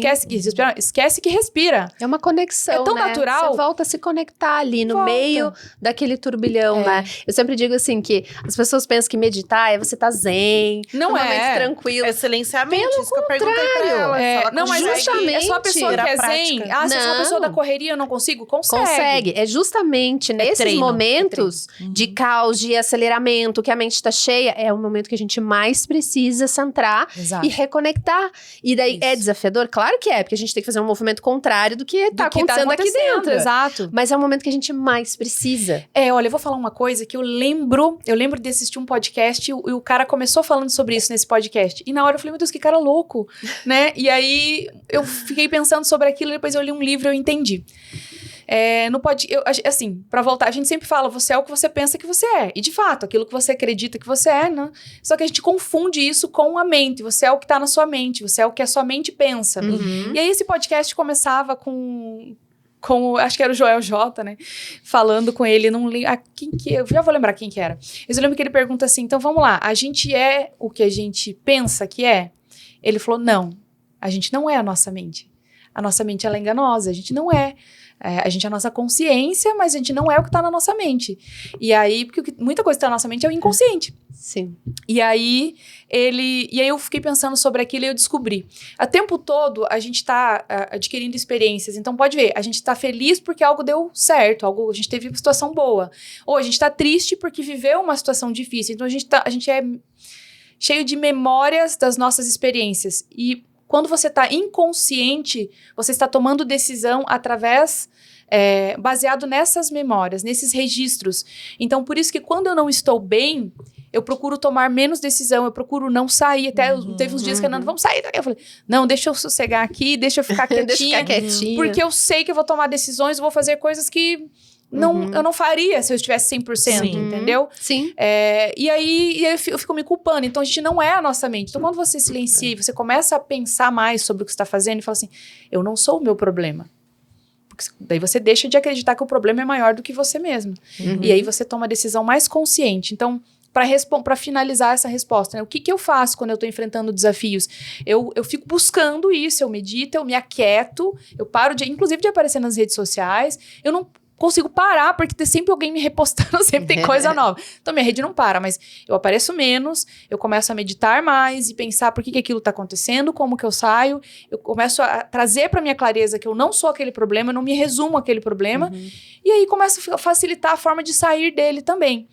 Esquece que respira. É uma conexão, É tão né? natural. Você volta a se conectar ali no meio daquele turbilhão, né? Eu sempre digo assim que as pessoas pensam que meditar é você tá zen, não num momento tranquilo. É silenciar a mente, isso que eu perguntei pra ela. Não, mas justamente é só a pessoa que é zen. Se eu sou uma pessoa da correria, eu não consigo? Consegue. É justamente nesses treino, momentos de caos, de aceleramento, que a mente tá cheia, é o momento que a gente mais precisa centrar Exato. e reconectar. E daí é desafiador? Claro que é, porque a gente tem que fazer um movimento contrário do que tá acontecendo aqui dentro. Exato. Mas é o momento que a gente mais precisa. Olha, eu vou falar uma coisa que eu lembro de assistir um podcast e o cara começou falando sobre isso nesse podcast. E na hora eu falei, meu Deus, que cara louco, né? E aí eu fiquei pensando sobre aquilo, depois eu li um livro e eu entendi. Assim, pra voltar, a gente sempre fala, você é o que você pensa que você é. E de fato, aquilo que você acredita que você é, né? Só que a gente confunde isso com a mente. Você é o que tá na sua mente, você é o que a sua mente pensa. E aí esse podcast começava com acho que era o Joel J, né? Falando com ele, eu já vou lembrar quem que era. Mas eu lembro que ele pergunta assim, então vamos lá, a gente é o que a gente pensa que é? Ele falou, não, a gente não é a nossa mente. A nossa mente, ela é enganosa, a gente não é. A gente é a nossa consciência, mas a gente não é o que tá na nossa mente. E aí, porque muita coisa que tá na nossa mente é o inconsciente. Sim. E aí eu fiquei pensando sobre aquilo e eu descobri. O tempo todo a gente tá adquirindo experiências. Então pode ver, a gente tá feliz porque algo deu certo, a gente teve uma situação boa. Ou a gente tá triste porque viveu uma situação difícil. Então a gente é cheio de memórias das nossas experiências. E quando você está inconsciente, você está tomando decisão baseado nessas memórias, nesses registros. Então, por isso que quando eu não estou bem, eu procuro tomar menos decisão, eu procuro não sair. Até teve uns dias que a Nanda, vamos sair daqui. Eu falei, não, deixa eu sossegar aqui, deixa eu ficar quietinha. Porque eu sei que eu vou tomar decisões, vou fazer coisas que eu não faria se eu estivesse 100%, entendeu? Sim. E aí eu fico me culpando. Então, a gente não é a nossa mente. Então, quando você silencia e você começa a pensar mais sobre o que você está fazendo e fala assim, eu não sou o meu problema. Porque daí você deixa de acreditar que o problema é maior do que você mesmo. E aí você toma a decisão mais consciente. Então, para finalizar essa resposta, né? O que eu faço quando eu estou enfrentando desafios? Eu fico buscando isso, eu medito, eu me aquieto, eu paro inclusive de aparecer nas redes sociais, eu não consigo parar, porque tem sempre alguém me repostando, sempre tem coisa nova. Então, minha rede não para, mas eu apareço menos, eu começo a meditar mais e pensar por que aquilo tá acontecendo, como que eu saio, eu começo a trazer pra minha clareza que eu não sou aquele problema, eu não me resumo àquele problema, e aí começo a facilitar a forma de sair dele também.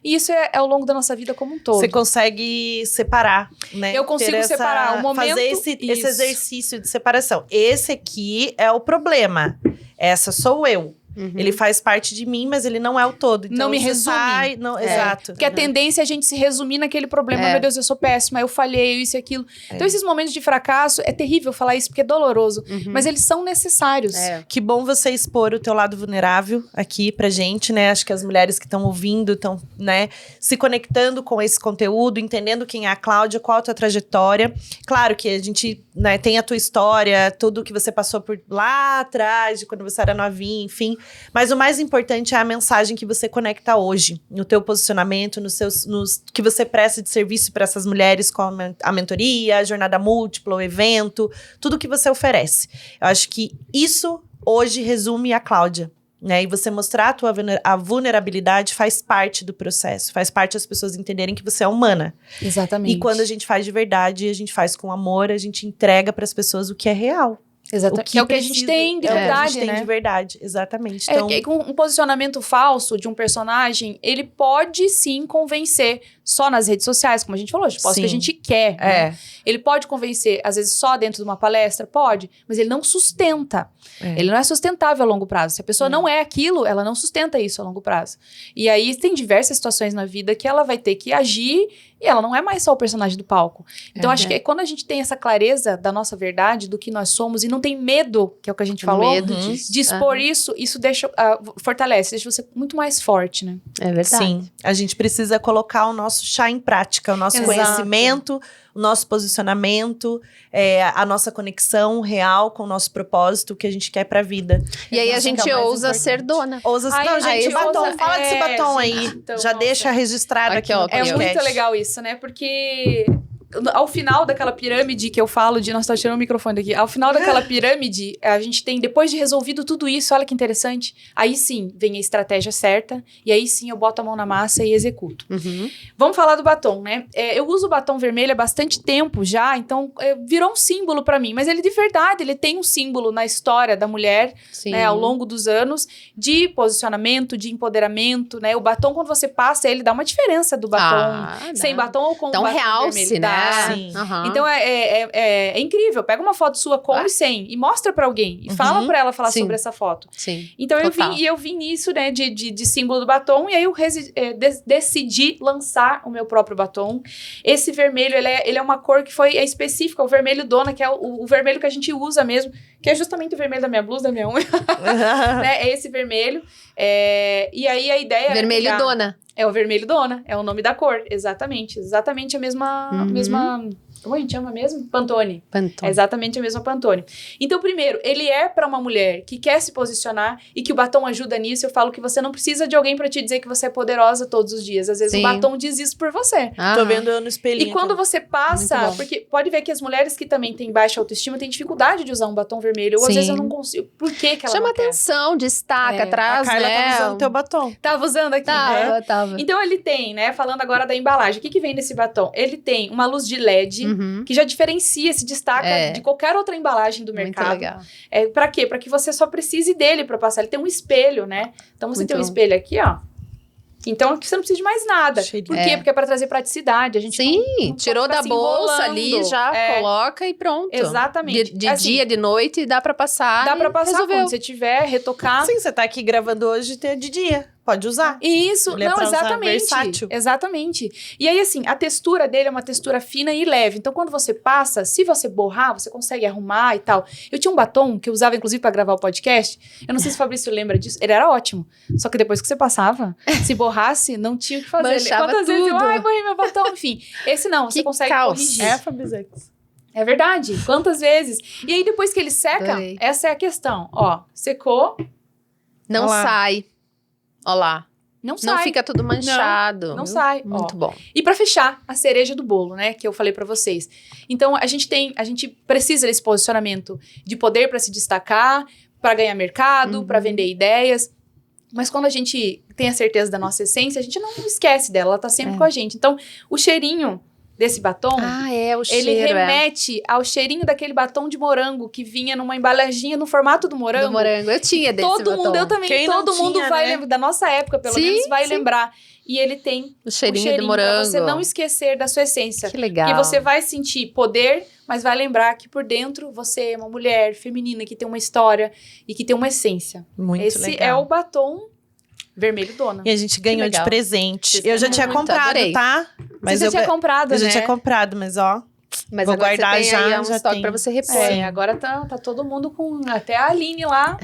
E isso é ao longo da nossa vida como um todo. Você consegue separar, né? Eu consigo separar o momento... Fazer esse exercício de separação. Esse aqui é o problema. Essa sou eu. Ele faz parte de mim, mas ele não é o todo. Então, Não me você resume. Exato. Porque a tendência é a gente se resumir naquele problema. Meu Deus, eu sou péssima, eu falhei, isso e aquilo. Então, esses momentos de fracasso, é terrível falar isso, porque é doloroso. Mas eles são necessários. Que bom você expor o teu lado vulnerável aqui pra gente, né? Acho que as mulheres que estão ouvindo estão, né, se conectando com esse conteúdo, entendendo quem é a Cláudia, qual a tua trajetória. Claro que a gente, né, tem a tua história, tudo que você passou por lá atrás, de quando você era novinha, enfim. Mas o mais importante é a mensagem que você conecta hoje, no teu posicionamento, nos que você presta de serviço para essas mulheres com a mentoria, a jornada múltipla, o evento, tudo que você oferece. Eu acho que isso hoje resume a Cláudia, né? E você mostrar a vulnerabilidade faz parte do processo, faz parte das pessoas entenderem que você é humana. Exatamente. E quando a gente faz de verdade, a gente faz com amor, a gente entrega para as pessoas o que é real. Exatamente. É o que a gente tem de verdade, É o que a gente tem né? de verdade, exatamente. Então, Com um posicionamento falso de um personagem, ele pode sim convencer só nas redes sociais, como a gente falou, a gente posta o que a gente quer. Né? Ele pode convencer, às vezes, só dentro de uma palestra, pode, mas ele não sustenta. Ele não é sustentável a longo prazo. Se a pessoa não é aquilo, ela não sustenta isso a longo prazo. E aí tem diversas situações na vida que ela vai ter que agir e ela não é mais só o personagem do palco. Então, acho que quando a gente tem essa clareza da nossa verdade, do que nós somos, e não tem medo, que é o que a gente falou, de expor isso deixa, fortalece, deixa você muito mais forte, né? É verdade. Sim, a gente precisa colocar o nosso chá em prática, o nosso conhecimento, o nosso posicionamento, a nossa conexão real com o nosso propósito, o que a gente quer pra vida. E aí a gente ousa ser dona. Não, gente, batom, fala desse batom aí. Então, Já deixa registrado aqui no É muito legal isso, né? Porque ao final daquela pirâmide que eu falo de... Nossa, tá tirando o microfone daqui. Ao final daquela pirâmide, a gente tem... Depois de resolvido tudo isso, olha que interessante. Aí sim, vem a estratégia certa. E aí sim, eu boto a mão na massa e executo. Vamos falar do batom, né? Eu uso o batom vermelho há bastante tempo já. Então, virou um símbolo pra mim. Mas ele, de verdade, ele tem um símbolo na história da mulher, né? Ao longo dos anos. De posicionamento, de empoderamento, né? O batom, quando você passa, ele dá uma diferença do batom. Sem batom ou com então, batom realce, vermelho. né? Sim. Então é incrível. Pega uma foto sua com e sem e mostra pra alguém. E fala pra ela falar sobre essa foto. Sim. Então eu vim nisso, né, de símbolo do batom. E aí eu decidi lançar o meu próprio batom. Esse vermelho, ele é uma cor que é específica. O vermelho dona, que é o vermelho que a gente usa mesmo. Que é justamente o vermelho da minha blusa, da minha unha. Né? É esse vermelho. E aí a ideia vermelho dona. É o vermelho dona, é o nome da cor, exatamente a mesma, como a gente chama mesmo? Pantone. É exatamente a mesma Pantone. Então, primeiro, ele é para uma mulher que quer se posicionar e que o batom ajuda nisso. Eu falo que você não precisa de alguém para te dizer que você é poderosa todos os dias. Às vezes o batom diz isso por você. Tô vendo eu no espelhinho. E quando você passa, porque pode ver que as mulheres que também têm baixa autoestima têm dificuldade de usar um batom vermelho. Ou às vezes eu não consigo. Por que ela chama não quer? atenção, destaca atrás, a Carla né? tá usando teu batom. Tava usando aqui, né? Tava. Então ele tem, né, falando agora da embalagem, o que vem nesse batom? Ele tem uma luz de LED, que já diferencia, se destaca de qualquer outra embalagem do mercado. Muito legal. Pra quê? Pra que você só precise dele pra passar. Ele tem um espelho, né? Então você tem um espelho aqui, ó. Então você não precisa de mais nada. Por quê? Porque é pra trazer praticidade. A gente não tirou da bolsa ali, já coloca e pronto. Exatamente. De dia, de noite, dá pra passar. Dá pra passar resolveu. quando você tiver, retocar. Sim, você tá aqui gravando hoje de dia. Pode usar. Isso, Ele é pra usar exatamente. versátil. Exatamente. E aí, assim, a textura dele é uma textura fina e leve. Então, quando você passa, se você borrar, você consegue arrumar e tal. Eu tinha um batom que eu usava, inclusive, pra gravar o podcast. Eu não sei se o Fabrício lembra disso. Ele era ótimo. Só que depois que você passava, se borrasse, não tinha o que fazer. Manchava Quantas vezes eu, tudo. borrei meu batom, enfim. Esse não, você consegue corrigir. Fabrício. É verdade. Quantas vezes? E aí, depois que ele seca, Adorei. essa é a questão. Ó, secou, Não Olá. sai. Ó lá. não sai. Não fica tudo manchado. Não sai. Muito Ó. bom. E pra fechar, a cereja do bolo, né, que eu falei pra vocês. Então, a gente precisa desse posicionamento de poder pra se destacar, pra ganhar mercado, pra vender ideias. Mas quando a gente tem a certeza da nossa essência, a gente não esquece dela, ela tá sempre com a gente. Então, o cheirinho desse batom, O cheiro. ele remete ao cheirinho daquele batom de morango que vinha numa embalaginha no formato do morango. Do morango. Eu tinha desse Todo batom. mundo, eu também, Quem não todo mundo tinha, vai né? lembrar, da nossa época, pelo Sim, menos, vai sim. lembrar. e ele tem O cheirinho do morango. pra você não esquecer da sua essência. Que legal. Porque você vai sentir poder, mas vai lembrar que por dentro você é uma mulher feminina que tem uma história e que tem uma essência. Muito Esse legal. é o batom vermelho Dona. E a gente ganhou de legal. presente. Vocês Eu já ganharam tinha muito, comprado, adorei. tá? Você já tinha comprado, Eu né? já tinha comprado, mas ó, Mas vou agora guardar você tem aí já, um já estoque tem. pra você repor. É, agora tá todo mundo com... Até a Aline lá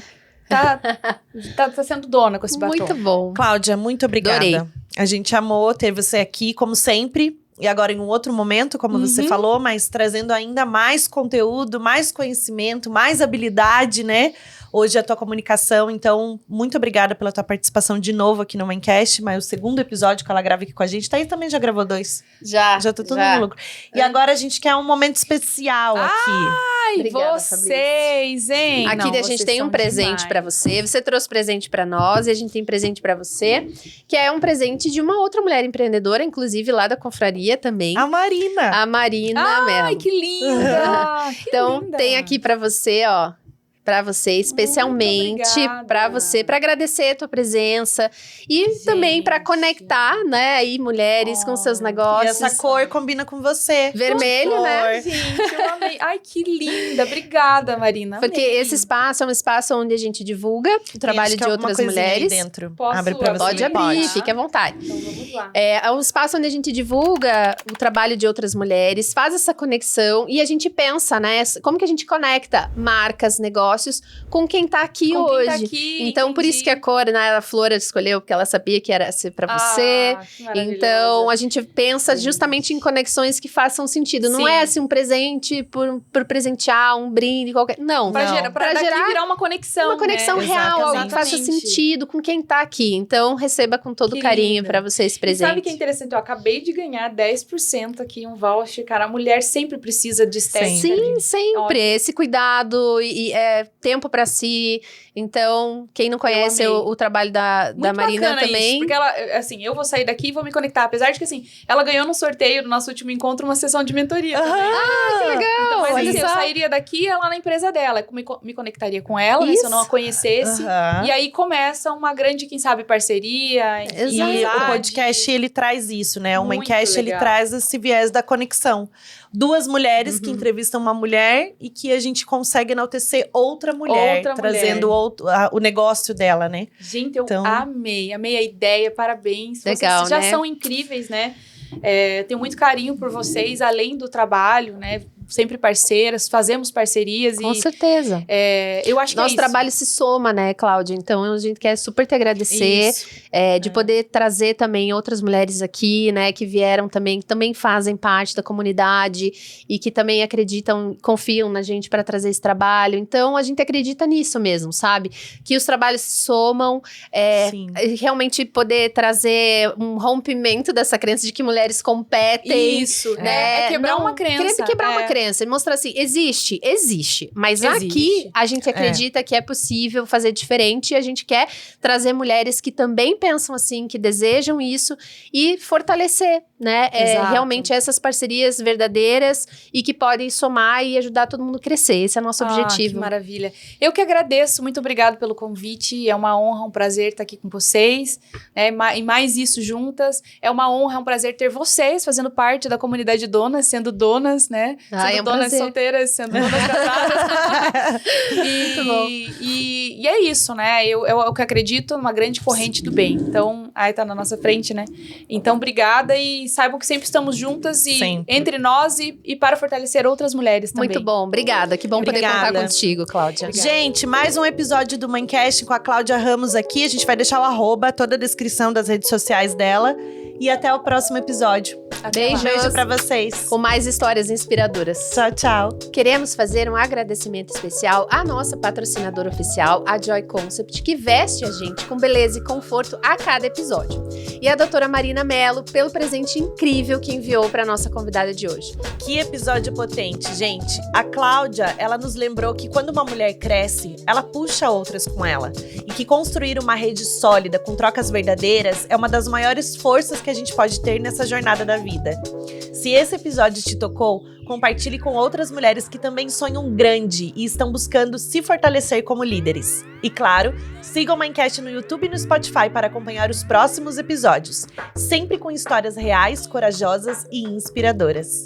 tá sendo dona com esse batom. Muito bom. Cláudia, muito obrigada. Adorei. A gente amou ter você aqui, como sempre. E agora em um outro momento, como você falou, mas trazendo ainda mais conteúdo, mais conhecimento, mais habilidade, né? Hoje a tua comunicação. Então, muito obrigada pela tua participação de novo aqui no Maincast. Mas o segundo episódio que ela grava aqui com a gente. Thaís também já gravou 2. Já tá tudo no lucro. E agora a gente quer um momento especial aqui. Ai, Obrigada, vocês, hein? Aqui Não, a gente vocês tem são um presente demais. pra você. Você trouxe presente pra nós e a gente tem presente pra você, que é um presente de uma outra mulher empreendedora, inclusive lá da confraria também. A Marina. A Marina Mello. Ai, que linda! Que Então linda. tem aqui pra você, ó. Pra você, especialmente obrigada. pra você, pra agradecer a tua presença e também pra Gente. conectar, né, aí mulheres com seus Oh, E negócios. essa cor combina com você. Vermelho, né? Ai, gente, eu amei. Ai, que linda. Obrigada, Marina. Porque amei. esse espaço é um espaço onde a gente divulga o trabalho de outras mulheres. Dentro. Posso Abre pra você. Pode abrir, Pode. fique à vontade. Então vamos lá. É um espaço onde a gente divulga o trabalho de outras mulheres, faz essa conexão e a gente pensa, né? Como que a gente conecta marcas, negócios com quem tá aqui Com quem hoje. tá aqui, Então, por isso que a cor, né? A Flora escolheu, porque ela sabia que era ser pra você. Que maravilhosa. Então, a gente pensa justamente em conexões que façam sentido. Não Sim. é assim um presente por presentear, um brinde, qualquer. Não. Pra, Não. gerar, pra Pra daqui gerar virar uma conexão, uma conexão né? real, algo que faça Exatamente. sentido com quem tá aqui. Então, receba com todo Que carinho linda. pra você esse E presente. sabe o que é interessante? Eu acabei de ganhar 10% aqui, um voucher. Cara, a mulher sempre precisa de estética. Sim, sempre. Ótimo. Esse cuidado e tempo pra si. Então, quem não conhece amei. o trabalho da Muito Marina bacana também. isso, porque ela, assim, eu vou sair daqui e vou me conectar. Apesar de que, assim, ela ganhou no sorteio do nosso último encontro uma sessão de mentoria também. Que legal. Então, mas olha assim, eu só. sairia daqui e ela na empresa dela. Me conectaria com ela, né, se eu não a conhecesse. E aí começa uma grande, quem sabe, parceria. enfim, E o amizade. podcast, ele traz isso, né? O Muito Maincast, ele legal. traz esse viés da conexão. Duas mulheres que entrevistam uma mulher e que a gente consegue enaltecer outra mulher, Outra trazendo mulher. o negócio dela, né? Gente, eu Então- amei a ideia, parabéns. Legal, vocês já né? são incríveis, né? Tenho muito carinho por vocês, além do trabalho, né? Sempre parceiras, fazemos parcerias Com e certeza. eu acho que Nosso é trabalho se soma, né, Cláudia? Então, a gente quer super te agradecer. Isso. De poder trazer também outras mulheres aqui, né, que vieram também, que também fazem parte da comunidade e que também acreditam, confiam na gente para trazer esse trabalho. Então, a gente acredita nisso mesmo, sabe? Que os trabalhos se somam, Sim. realmente poder trazer um rompimento dessa crença de que mulheres competem. Isso, né? É quebrar Não, uma crença. Quebrar uma crença e mostrar assim, existe, mas Existe. aqui a gente acredita que é possível fazer diferente e a gente quer trazer mulheres que também pensam assim, que desejam isso e fortalecer, né? Exato. Realmente essas parcerias verdadeiras e que podem somar e ajudar todo mundo a crescer. Esse é o nosso Que objetivo. maravilha. Eu que agradeço, muito obrigado pelo convite. É uma honra, um prazer estar aqui com vocês. E mais isso juntas. É uma honra, é um prazer ter vocês fazendo parte da comunidade Donas, sendo donas, né? Ai, Sendo é um donas prazer. solteiras, sendo donas casadas. Muito bom. E é isso, né? Eu que acredito numa grande corrente do bem. Então, aí tá na nossa frente, né? Então, obrigada e saibam que sempre estamos juntas e Sempre. entre nós e para fortalecer outras mulheres também. Muito bom, obrigada. Que bom poder Obrigada. contar contigo, Cláudia. Obrigada. Gente, mais um episódio do Maincast com a Cláudia Ramos aqui. A gente vai deixar o arroba, toda a descrição das redes sociais dela. E até o próximo episódio. Até lá. Beijos. Beijo pra vocês. Com mais histórias inspiradoras. Tchau, tchau. Queremos fazer um agradecimento especial à nossa patrocinadora oficial, a Joy Concept, que veste a gente com beleza e conforto a cada episódio. E a doutora Marina Mello, pelo presente incrível que enviou para nossa convidada de hoje. Que episódio potente, gente. A Cláudia, ela nos lembrou que quando uma mulher cresce, ela puxa outras com ela. E que construir uma rede sólida com trocas verdadeiras é uma das maiores forças que a gente pode ter nessa jornada da vida. Se esse episódio te tocou, compartilhe com outras mulheres que também sonham grande e estão buscando se fortalecer como líderes. E claro, sigam o Mindcast no YouTube e no Spotify para acompanhar os próximos episódios, sempre com histórias reais, corajosas e inspiradoras.